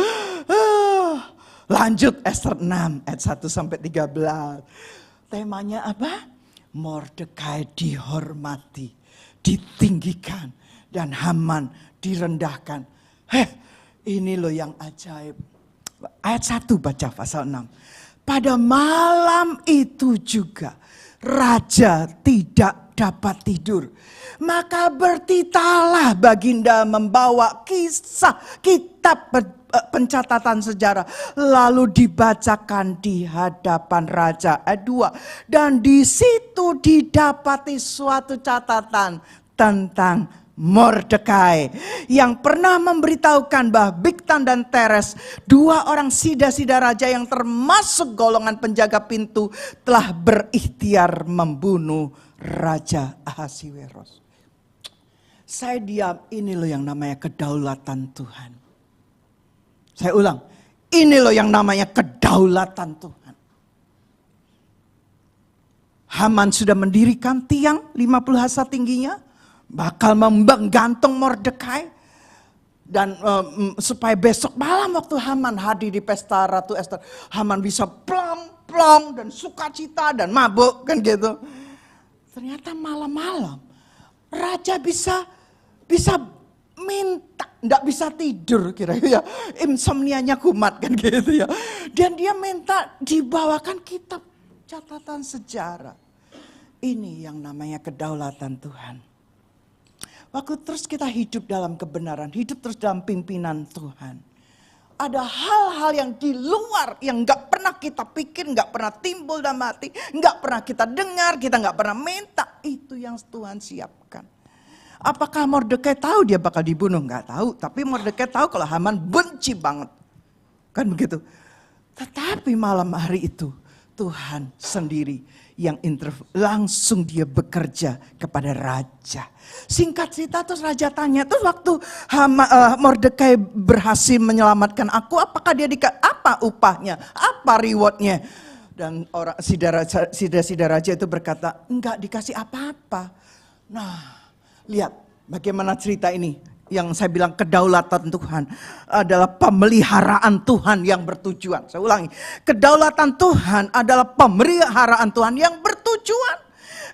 Lanjut Ester 6 ayat 1 sampai 13. Temanya apa? Mordekai dihormati, ditinggikan, dan Haman direndahkan. Ini loh yang ajaib. Ayat 1 baca pasal 6. Pada malam itu juga raja tidak dapat tidur. Maka bertitalah Baginda membawa kisah kitab pencatatan sejarah. Lalu dibacakan di hadapan raja. Ayat 2. Dan di situ didapati suatu catatan tentang Mordekai yang pernah memberitahukan bahwa Bigtan dan Teres, dua orang sida-sida raja yang termasuk golongan penjaga pintu, telah berikhtiar membunuh Raja Ahasiweros. Saya diam, ini loh yang namanya kedaulatan Tuhan. Saya ulang, ini loh yang namanya kedaulatan Tuhan. Haman sudah mendirikan tiang 50 hasta tingginya, bakal menggantung Mordekai. Dan supaya besok malam waktu Haman hadir di pesta Ratu Ester, Haman bisa plong-plong dan sukacita dan mabuk kan gitu. Ternyata malam-malam raja bisa minta, enggak bisa tidur kira-kira, insomnianya kumat kan gitu ya. Dan dia minta dibawakan kitab catatan sejarah. Ini yang namanya kedaulatan Tuhan. Waktu terus kita hidup dalam kebenaran, hidup terus dalam pimpinan Tuhan. Ada hal-hal yang di luar yang gak pernah kita pikir, gak pernah timbul dalam hati, gak pernah kita dengar, kita gak pernah minta. Itu yang Tuhan siapkan. Apakah Mordekai tahu dia bakal dibunuh? Gak tahu, tapi Mordekai tahu kalau Haman benci banget. Kan begitu. Tetapi malam hari itu Tuhan sendiri yang langsung dia bekerja kepada raja. Singkat cerita terus raja tanya, terus waktu Mordekai berhasil menyelamatkan aku, apakah dia apa upahnya, apa rewardnya? Dan orang sida-sida raja itu berkata, enggak dikasih apa-apa. Nah, lihat bagaimana cerita ini. Yang saya bilang kedaulatan Tuhan adalah pemeliharaan Tuhan yang bertujuan. Saya ulangi, kedaulatan Tuhan adalah pemeliharaan Tuhan yang bertujuan.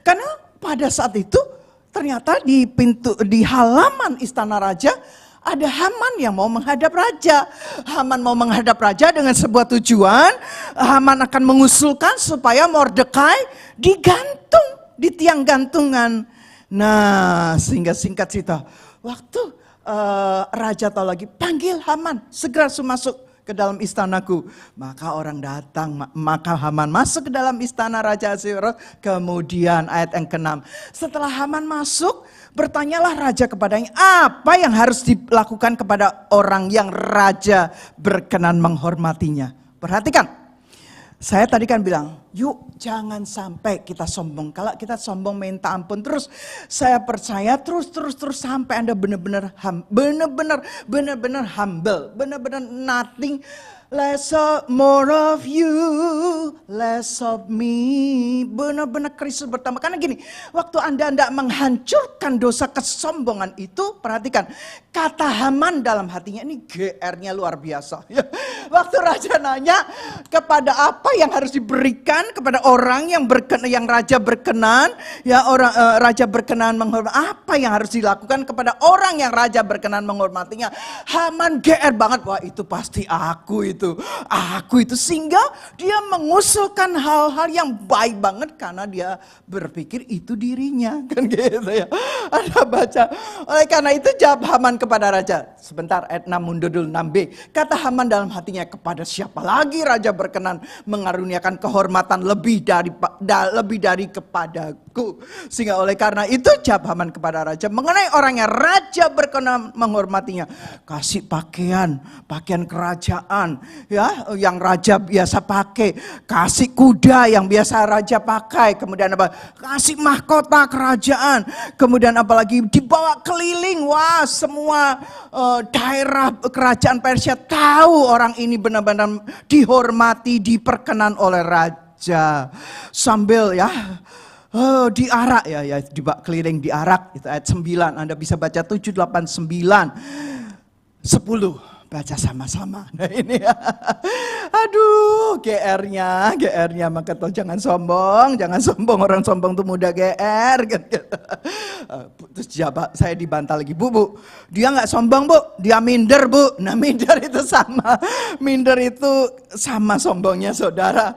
Karena pada saat itu ternyata di halaman istana raja ada Haman yang mau menghadap raja. Haman mau menghadap raja dengan sebuah tujuan. Haman akan mengusulkan supaya Mordekai digantung di tiang gantungan. Nah, sehingga singkat cerita, waktu raja tahu lagi, panggil Haman, segera masuk ke dalam istanaku. Maka orang datang, maka Haman masuk ke dalam istana Raja Ahasiweros. Kemudian ayat yang ke-6, setelah Haman masuk, bertanyalah raja kepadanya, apa yang harus dilakukan kepada orang yang raja berkenan menghormatinya. Perhatikan. Saya tadi kan bilang, yuk jangan sampai kita sombong. Kalau kita sombong minta ampun terus, saya percaya terus sampai Anda benar-benar humble, benar-benar nothing, less of more of you, less of me. Benar-benar Kristus bertambah. Karena gini, waktu Anda menghancurkan dosa kesombongan itu, perhatikan, kata Haman dalam hatinya ini GR-nya luar biasa. Waktu raja nanya kepada apa yang harus diberikan kepada orang yang raja berkenan, ya raja berkenan menghormati, apa yang harus dilakukan kepada orang yang raja berkenan menghormatinya. Haman GR banget, wah itu pasti aku itu sehingga dia mengusulkan hal-hal yang baik banget karena dia berpikir itu dirinya kan gitu ya. Ada baca, oleh karena itu jawab Haman kepada raja. Sebentar, ayat 6 mundur dulu 6b. Kata Haman dalam hatinya, kepada siapa lagi raja berkenan mengaruniakan kehormatan lebih dari kepadaku. Sehingga oleh karena itu jawab Haman kepada raja mengenai orang yang raja berkenan menghormatinya, kasih pakaian kerajaan ya yang raja biasa pakai, kasih kuda yang biasa raja pakai, kemudian apa? Kasih mahkota kerajaan, kemudian apalagi dibawa keliling, wah semua daerah kerajaan Persia tahu orang ini benar-benar dihormati, diperkenan oleh raja. Sambil ya diarak ya keliling diarak, itu ayat 9. Anda bisa baca 7, 8, 9, 10. Baca sama-sama. Nah ini ya. Aduh, GR-nya maka toh jangan sombong orang sombong tuh mudah GR gitu. Terus saya dibantah lagi, Bu, dia nggak sombong Bu, dia minder Bu. Nah minder itu sama sombongnya saudara.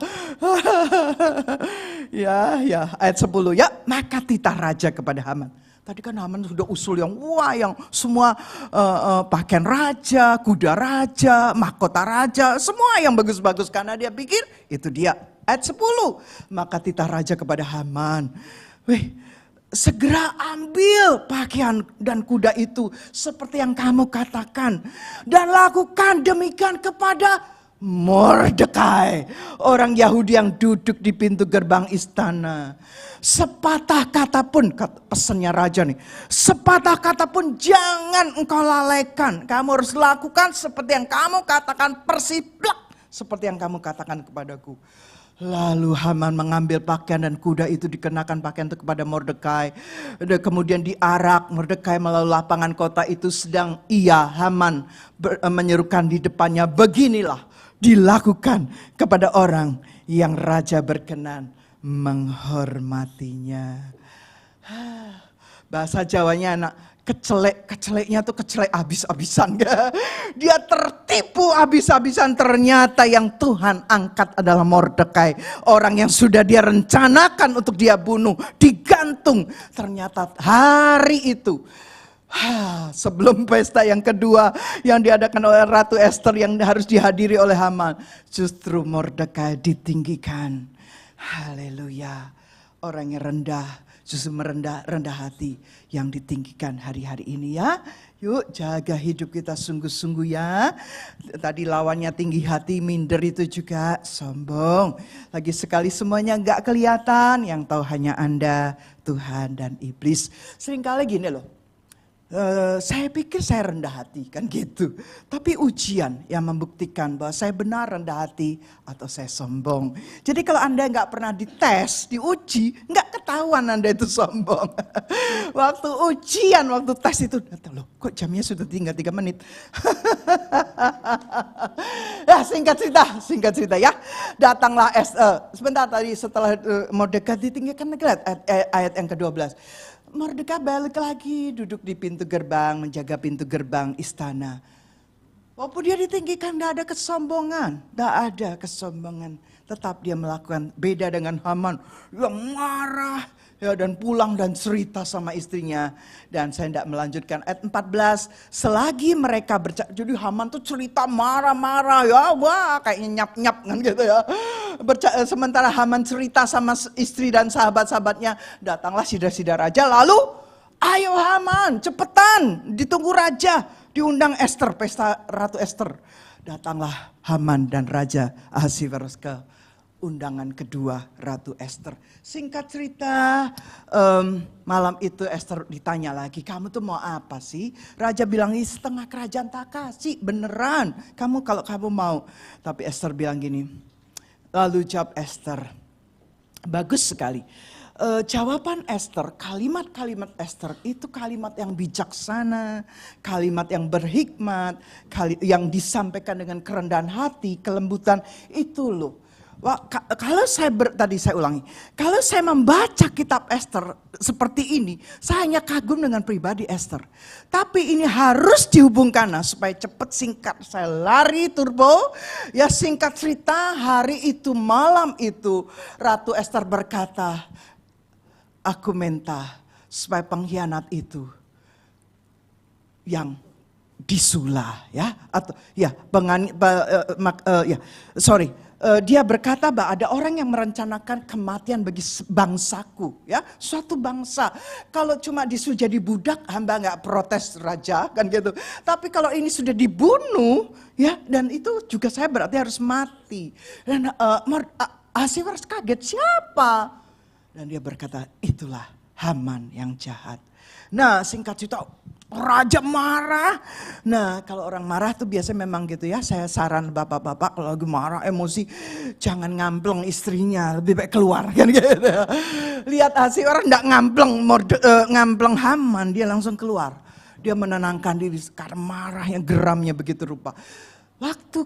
ya ayat 10 ya, maka titah raja kepada Haman. Tadi kan Haman sudah usul yang semua pakaian raja, kuda raja, mahkota raja, semua yang bagus-bagus karena dia pikir itu dia. Ayat 10, maka titah raja kepada Haman, segera ambil pakaian dan kuda itu seperti yang kamu katakan dan lakukan demikian kepada Mordekai, orang Yahudi yang duduk di pintu gerbang istana. Sepatah kata pun, pesannya raja nih, sepatah kata pun jangan engkau lalaikan. Kamu harus lakukan seperti yang kamu katakan, persiplak seperti yang kamu katakan kepadaku. Lalu Haman mengambil pakaian dan kuda itu dikenakan pakaian itu kepada Mordekai. Kemudian diarak Mordekai melalui lapangan kota itu, sedang Haman menyerukan di depannya, beginilah dilakukan kepada orang yang raja berkenan menghormatinya. Bahasa Jawanya anak keceleknya tuh kecelek habis-habisan. Dia tertipu habis-habisan. Ternyata yang Tuhan angkat adalah Mordekai, orang yang sudah dia rencanakan untuk dia bunuh, digantung. Ternyata hari itu, sebelum pesta yang kedua yang diadakan oleh Ratu Esther yang harus dihadiri oleh Haman, justru Mordekai ditinggikan. Haleluya. Orang yang rendah justru rendah hati yang ditinggikan hari-hari ini ya. Yuk jaga hidup kita sungguh-sungguh ya. Tadi lawannya tinggi hati, minder itu juga sombong. Lagi sekali semuanya gak kelihatan, yang tahu hanya Anda, Tuhan dan iblis. Seringkali gini loh. Saya pikir saya rendah hati kan gitu. Tapi ujian yang membuktikan bahwa saya benar rendah hati atau saya sombong. Jadi kalau Anda nggak pernah dites, diuji, nggak ketahuan Anda itu sombong. Waktu ujian, waktu tes itu, loh kok jamnya sudah tinggal 3 menit. Ya singkat cerita ya. Datanglah sebentar tadi setelah Mordekai ditinggikan, ayat yang ke-12. Mordekai balik lagi duduk di pintu gerbang, menjaga pintu gerbang istana. Walaupun dia ditinggikan, tidak ada kesombongan. Tetap dia melakukan, beda dengan Haman yang marah ya, dan pulang dan cerita sama istrinya. Dan saya tidak melanjutkan ayat 14. Selagi mereka jadi Haman tuh cerita marah-marah ya, wah kayaknya nyap-nyap kan gitu ya. Sementara Haman cerita sama istri dan sahabat-sahabatnya, datanglah sidar-sidar raja. Lalu ayo Haman cepetan, ditunggu raja, diundang Esther, pesta Ratu Esther. Datanglah Haman dan Raja Ahasiweros ke undangan kedua Ratu Esther. Singkat cerita, malam itu Esther ditanya lagi, kamu tuh mau apa sih? Raja bilang, setengah kerajaan tak kasih, beneran. Kalau kamu mau. Tapi Esther bilang gini, lalu jawab Esther, bagus sekali. Jawaban Esther, kalimat-kalimat Esther itu kalimat yang bijaksana, kalimat yang berhikmat, yang disampaikan dengan kerendahan hati, kelembutan, itu loh. Kalau saya ulangi, kalau saya membaca kitab Esther seperti ini, saya hanya kagum dengan pribadi Esther. Tapi ini harus dihubungkan supaya cepat singkat, saya lari turbo. Ya singkat cerita, hari itu malam itu Ratu Esther berkata, aku minta supaya pengkhianat itu yang disula ya, atau ya dia berkata bahwa ada orang yang merencanakan kematian bagi bangsaku ya, suatu bangsa. Kalau cuma disuruh jadi budak, hamba nggak protes raja kan gitu. Tapi kalau ini sudah dibunuh ya, dan itu juga saya berarti harus mati. Dan Ahasiweros kaget, siapa? Dan dia berkata, itulah Haman yang jahat. Nah singkat cerita, Raja marah. Nah, kalau orang marah tuh biasanya memang gitu ya. Saya saran bapak-bapak kalau lagi marah, emosi, jangan ngampleng istrinya, lebih baik keluar kan gitu. Lihat Asih orang enggak ngampleng Haman, dia langsung keluar. Dia menenangkan diri karena marahnya, geramnya begitu rupa. Waktu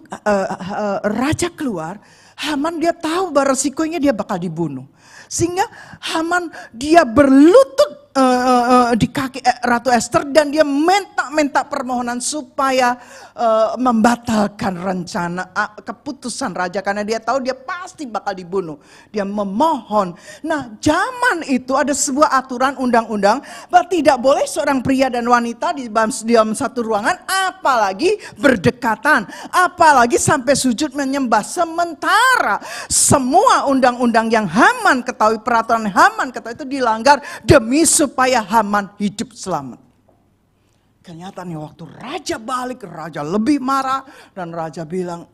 raja keluar, Haman dia tahu bahwa resikonya dia bakal dibunuh. Sehingga Haman dia berlutut di kaki Ratu Ester dan dia minta permohonan supaya membatalkan rencana keputusan raja karena dia tahu dia pasti bakal dibunuh. Dia memohon. Nah, zaman itu ada sebuah aturan undang-undang bahwa tidak boleh seorang pria dan wanita di dalam satu ruangan, apalagi berdekatan, apalagi sampai sujud menyembah. Sementara semua undang-undang yang Haman ketahui, peraturan Haman ketahui itu dilanggar demi supaya Haman hidup selamat. Kenyataannya waktu raja balik, raja lebih marah dan raja bilang,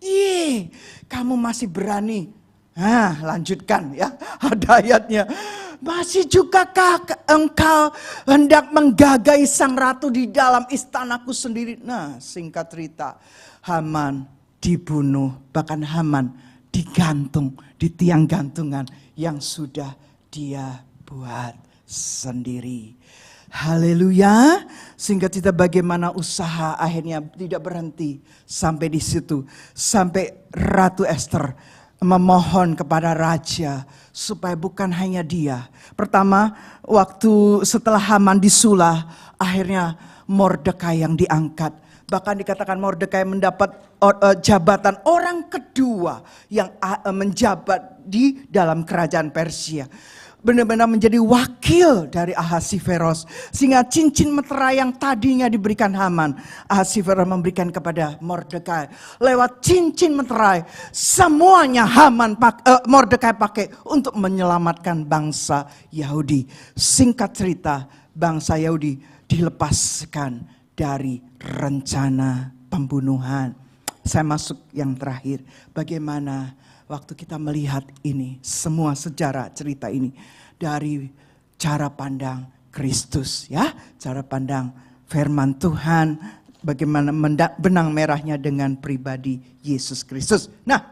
"Ih, kamu masih berani?" Nah, lanjutkan ya, ada ayatnya. "Masih jugakah engkau hendak menggagai sang ratu di dalam istanaku sendiri?" Nah, singkat cerita, Haman dibunuh, bahkan Haman digantung di tiang gantungan yang sudah dia buat sendiri. Haleluya. Sehingga kita bagaimana usaha akhirnya tidak berhenti sampai di situ. Sampai Ratu Ester memohon kepada raja supaya bukan hanya dia. Pertama, waktu setelah Haman disulah, akhirnya Mordekai yang diangkat. Bahkan dikatakan Mordekai mendapat jabatan orang kedua yang menjabat di dalam kerajaan Persia. Benar-benar menjadi wakil dari Ahasiveros. Sehingga cincin meterai yang tadinya diberikan Haman, Ahasiveros memberikan kepada Mordekai. Lewat cincin meterai, semuanya Mordekai pakai untuk menyelamatkan bangsa Yahudi. Singkat cerita, bangsa Yahudi dilepaskan dari rencana pembunuhan. Saya masuk yang terakhir. Bagaimana waktu kita melihat ini, semua sejarah cerita ini dari cara pandang Kristus ya, cara pandang firman Tuhan, bagaimana benang merahnya dengan pribadi Yesus Kristus. Nah,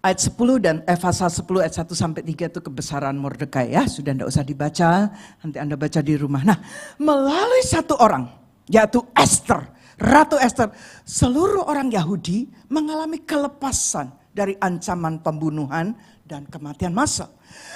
ayat 10 dan pasal 10 ayat 1 sampai 3 itu kebesaran Mordekai ya, sudah tidak usah dibaca, nanti Anda baca di rumah. Nah, melalui satu orang, yaitu Ester, Ratu Ester, seluruh orang Yahudi mengalami kelepasan dari ancaman pembunuhan dan kematian massal.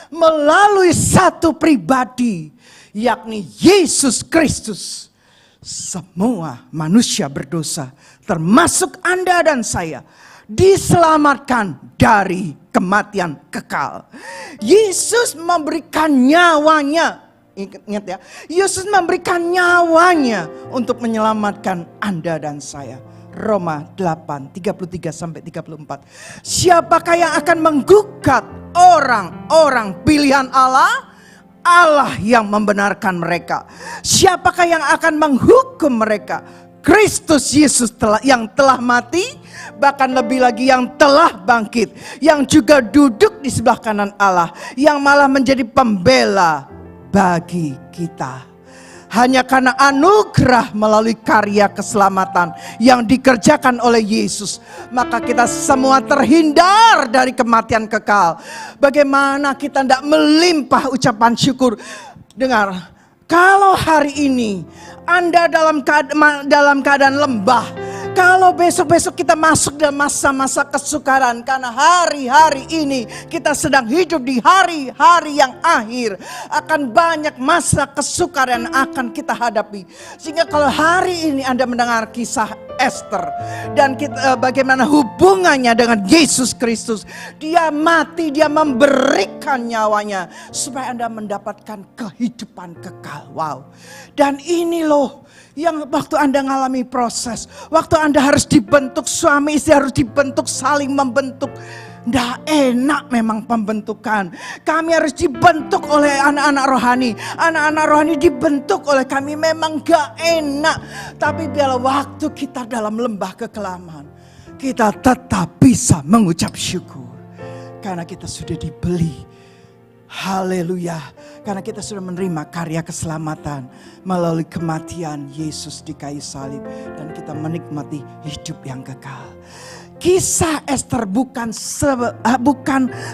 Melalui satu pribadi, yakni Yesus Kristus, semua manusia berdosa, termasuk Anda dan saya, diselamatkan dari kematian kekal. Yesus memberikan nyawanya. Ingat ya, Yesus memberikan nyawanya untuk menyelamatkan Anda dan saya. Roma 8, 33 sampai 34. Siapakah yang akan menggugat orang-orang pilihan Allah? Allah yang membenarkan mereka. Siapakah yang akan menghukum mereka? Kristus Yesus yang telah mati, bahkan lebih lagi yang telah bangkit, yang juga duduk di sebelah kanan Allah, yang malah menjadi pembela bagi kita. Hanya karena anugerah melalui karya keselamatan yang dikerjakan oleh Yesus, maka kita semua terhindar dari kematian kekal. Bagaimana kita tidak melimpah ucapan syukur? Dengar, kalau hari ini Anda dalam keadaan lembah, kalau besok-besok kita masuk dalam masa-masa kesukaran, karena hari-hari ini kita sedang hidup di hari-hari yang akhir, akan banyak masa kesukaran yang akan kita hadapi. Sehingga kalau hari ini Anda mendengar kisah Ester dan bagaimana hubungannya dengan Yesus Kristus, dia mati, dia memberikan nyawanya supaya Anda mendapatkan kehidupan kekal. Wow. Dan ini loh yang waktu Anda mengalami proses, waktu Anda harus dibentuk, suami istri harus dibentuk, saling membentuk. Nggak enak memang pembentukan. Kami harus dibentuk oleh anak-anak rohani. Anak-anak rohani dibentuk oleh kami, memang nggak enak. Tapi biarlah waktu kita dalam lembah kekelaman, kita tetap bisa mengucap syukur. Karena kita sudah dibeli. Haleluya. Karena kita sudah menerima karya keselamatan melalui kematian Yesus di kayu salib. Dan kita menikmati hidup yang kekal. Kisah Ester bukan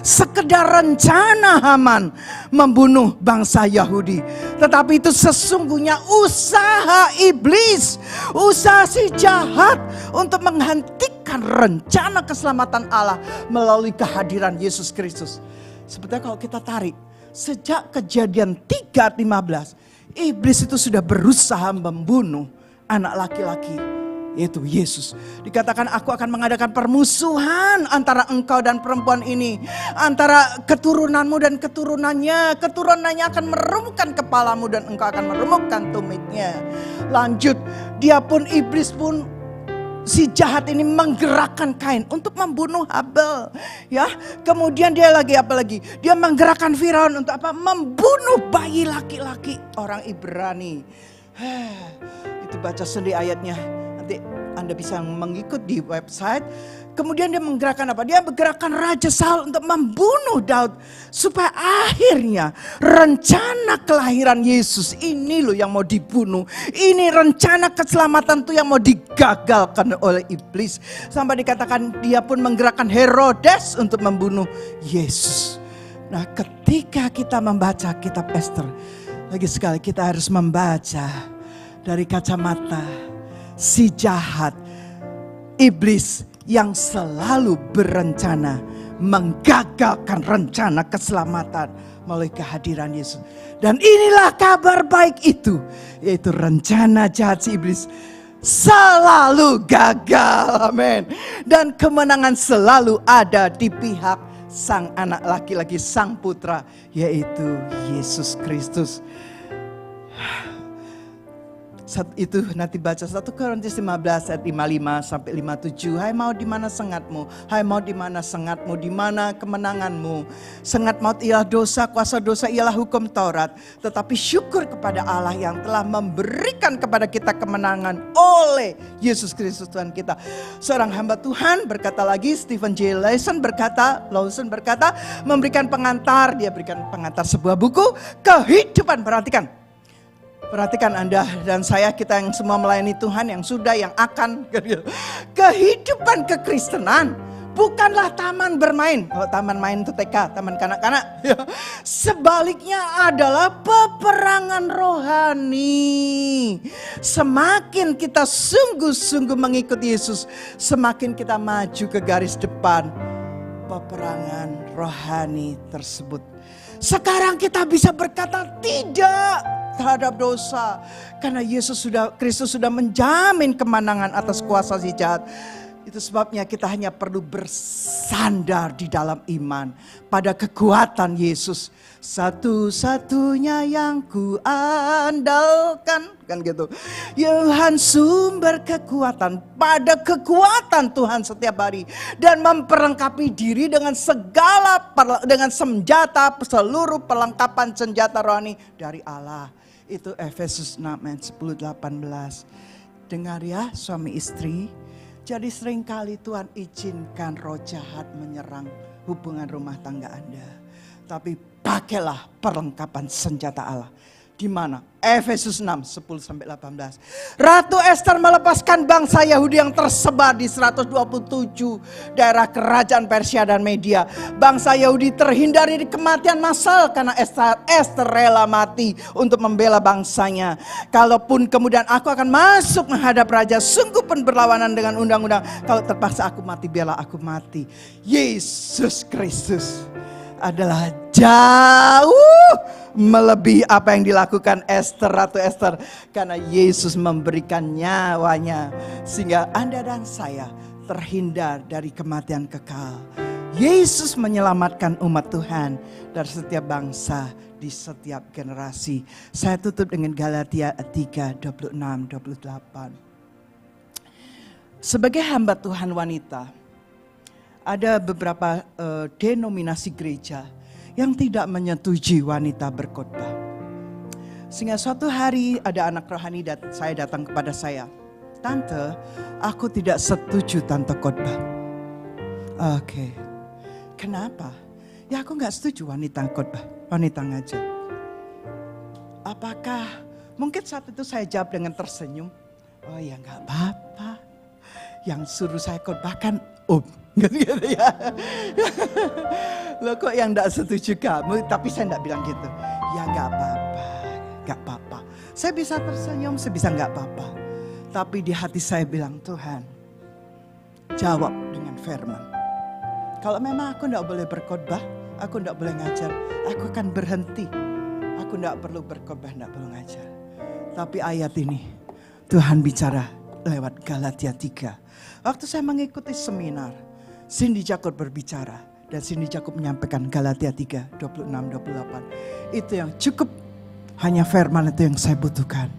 sekedar rencana Haman membunuh bangsa Yahudi. Tetapi itu sesungguhnya usaha iblis. Usaha si jahat untuk menghentikan rencana keselamatan Allah melalui kehadiran Yesus Kristus. Sebetulnya kalau kita tarik, sejak Kejadian 3:15, iblis itu sudah berusaha membunuh anak laki-laki, yaitu Yesus. Dikatakan aku akan mengadakan permusuhan antara engkau dan perempuan ini. Antara keturunanmu dan keturunannya. Keturunannya akan meremukkan kepalamu dan engkau akan meremukkan tumitnya. Lanjut, iblis pun si jahat ini menggerakkan Kain untuk membunuh Habel, ya. Kemudian dia apa lagi? Dia menggerakkan Firaun untuk apa? Membunuh bayi laki-laki orang Ibrani. Itu baca sendiri ayatnya. Nanti Anda bisa mengikut di website. Kemudian dia menggerakkan apa? Dia menggerakkan Raja Saul untuk membunuh Daud. Supaya akhirnya rencana kelahiran Yesus ini loh yang mau dibunuh. Ini rencana keselamatan tuh yang mau digagalkan oleh iblis. Sampai dikatakan dia pun menggerakkan Herodes untuk membunuh Yesus. Nah, ketika kita membaca kitab Ester, lagi sekali kita harus membaca dari kacamata si jahat, iblis yang selalu berencana menggagalkan rencana keselamatan melalui kehadiran Yesus. Dan inilah kabar baik itu, yaitu rencana jahat si iblis selalu gagal. Amin. Dan kemenangan selalu ada di pihak sang anak laki-laki, sang putra, yaitu Yesus Kristus. Itu nanti baca 1 Korintus 15 ayat 55 sampai 57. Hai maut, di mana sengatmu? Hai maut, di mana sengatmu? Di mana kemenanganmu? Sengat maut ialah dosa, kuasa dosa ialah hukum Taurat. Tetapi syukur kepada Allah yang telah memberikan kepada kita kemenangan oleh Yesus Kristus Tuhan kita. Seorang hamba Tuhan berkata lagi, Stephen J. Lawson berkata, memberikan pengantar, dia berikan pengantar sebuah buku kehidupan. Perhatikan Anda dan saya, kita yang semua melayani Tuhan, yang sudah, yang akan. Kehidupan kekristenan bukanlah taman bermain. Kalau taman main itu TK, taman kanak-kanak. Sebaliknya adalah peperangan rohani. Semakin kita sungguh-sungguh mengikuti Yesus, semakin kita maju ke garis depan peperangan rohani tersebut. Sekarang kita bisa berkata tidak terhadap dosa, karena Kristus sudah menjamin kemenangan atas kuasa si jahat. Itu sebabnya kita hanya perlu bersandar di dalam iman pada kekuatan Yesus. Satu-satunya yang ku andalkan, kan gitu. Tuhan sumber kekuatan, pada kekuatan Tuhan setiap hari, dan memperlengkapi diri dengan dengan senjata, seluruh perlengkapan senjata rohani dari Allah. Itu Efesus 6 ayat 10-18. Dengar ya suami istri. Jadi seringkali Tuhan izinkan roh jahat menyerang hubungan rumah tangga Anda. Tapi pakailah perlengkapan senjata Allah. Di mana? Efesus 6, 10-18. Ratu Ester melepaskan bangsa Yahudi yang tersebar di 127 daerah kerajaan Persia dan Media. Bangsa Yahudi terhindar dari kematian massal karena Ester rela mati untuk membela bangsanya. Kalaupun kemudian aku akan masuk menghadap raja, sungguh pun berlawanan dengan undang-undang. Kalau terpaksa aku mati, biarlah aku mati. Yesus Kristus adalah jauh melebihi apa yang dilakukan Ratu Ester. Karena Yesus memberikan nyawanya sehingga Anda dan saya terhindar dari kematian kekal. Yesus menyelamatkan umat Tuhan dari setiap bangsa, di setiap generasi. Saya tutup dengan Galatia 3, 26, 28. Sebagai hamba Tuhan wanita, ada beberapa denominasi gereja yang tidak menyetujui wanita berkhotbah. Sehingga suatu hari ada anak rohani saya datang kepada saya. Tante, aku tidak setuju tante khotbah. Oke. Kenapa? Ya aku nggak setuju wanita khotbah, wanita ngajar. Apakah mungkin saat itu saya jawab dengan tersenyum, oh ya nggak apa-apa. Yang suruh saya khotbahkan gitu ya. Loh kok yang nggak setuju kamu, tapi saya nggak bilang gitu. Ya nggak apa-apa, nggak apa-apa. Saya bisa tersenyum, saya bisa nggak apa-apa. Tapi di hati saya bilang, Tuhan, jawab dengan firman. Kalau memang aku nggak boleh berkhotbah, aku nggak boleh ngajar, aku akan berhenti. Aku nggak perlu berkhotbah, nggak perlu ngajar. Tapi ayat ini Tuhan bicara lewat Galatia 3. Waktu saya mengikuti seminar, Cindy Jacob berbicara dan Cindy Jacob menyampaikan Galatia 3, 26-28. Itu yang cukup, hanya firman itu yang saya butuhkan.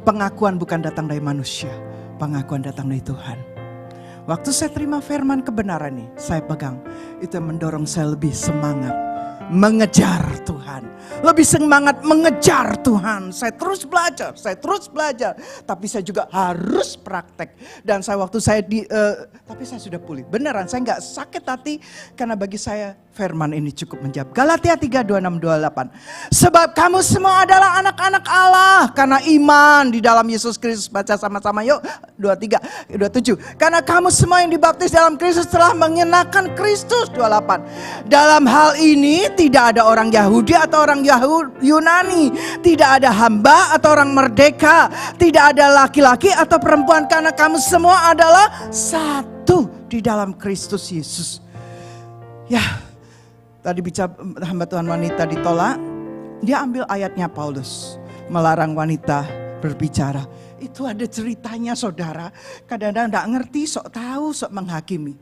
Pengakuan bukan datang dari manusia, pengakuan datang dari Tuhan. Waktu saya terima firman kebenaran ini, saya pegang, itu yang mendorong saya lebih semangat mengejar Tuhan. Lebih semangat mengejar Tuhan. Saya terus belajar. Tapi saya juga harus praktek. Dan saya waktu saya tapi saya sudah pulih. Beneran saya gak sakit hati. Karena bagi saya firman ini cukup menjawab. Galatia 3, 26-28. Sebab kamu semua adalah anak-anak Allah. Karena iman di dalam Yesus Kristus. Baca sama-sama yuk. 23, 27. Karena kamu semua yang dibaptis dalam Kristus telah mengenakan Kristus. 28. Dalam hal ini tidak ada orang Yahudi atau orang Yunani, tidak ada hamba atau orang merdeka, tidak ada laki-laki atau perempuan, karena kamu semua adalah satu di dalam Kristus Yesus. Ya, tadi bicara hamba Tuhan wanita ditolak, dia ambil ayatnya Paulus, melarang wanita berbicara. Itu ada ceritanya saudara, kadang-kadang gak ngerti, sok tahu, sok menghakimi.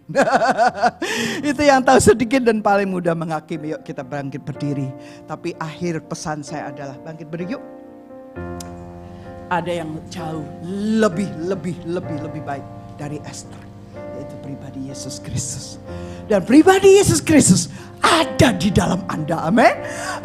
Itu yang tahu sedikit dan paling mudah menghakimi. Yuk kita bangkit berdiri. Tapi akhir pesan saya adalah bangkit berdiri yuk. Ada yang jauh lebih baik dari Esther, yaitu pribadi Yesus Kristus. Dan pribadi Yesus Kristus ada di dalam Anda, amin.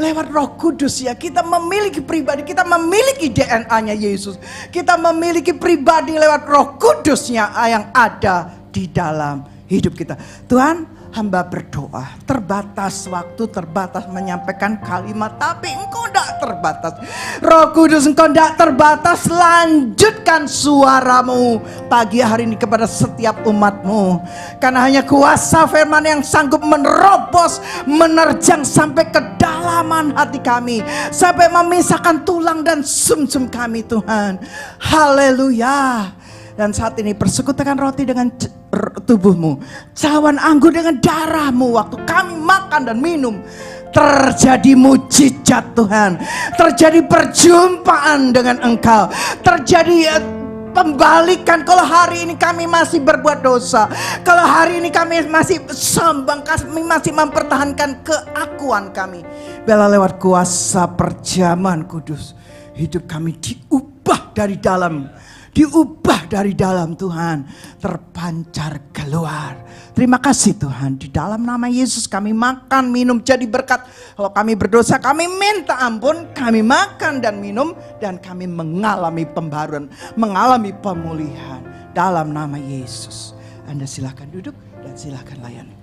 Lewat Roh Kudus ya, kita memiliki pribadi, kita memiliki DNA-nya Yesus. Kita memiliki pribadi lewat Roh Kudusnya yang ada di dalam hidup kita. Tuhan, hamba berdoa, terbatas waktu, terbatas menyampaikan kalimat, tapi Engkau tidak terbatas. Roh Kudus, Engkau tidak terbatas, lanjutkan suaramu pagi hari ini kepada setiap umatmu. Karena hanya kuasa firman yang sanggup menerobos, menerjang sampai kedalaman hati kami, sampai memisahkan tulang dan sumsum kami Tuhan. Haleluya. Dan saat ini persekutukan roti dengan tubuhmu, cawan anggur dengan darahmu. Waktu kami makan dan minum, terjadi mujizat Tuhan, terjadi perjumpaan dengan Engkau, terjadi pembalikan. Kalau hari ini kami masih berbuat dosa, kalau hari ini kami masih sombong, kami masih mempertahankan keakuan kami, bela lewat kuasa perjamuan kudus, hidup kami diubah dari dalam. Diubah dari dalam Tuhan, terpancar keluar. Terima kasih Tuhan, di dalam nama Yesus kami makan, minum, jadi berkat. Kalau kami berdosa, kami minta ampun, kami makan dan minum, dan kami mengalami pembaruan, mengalami pemulihan dalam nama Yesus. Anda silakan duduk dan silakan layani.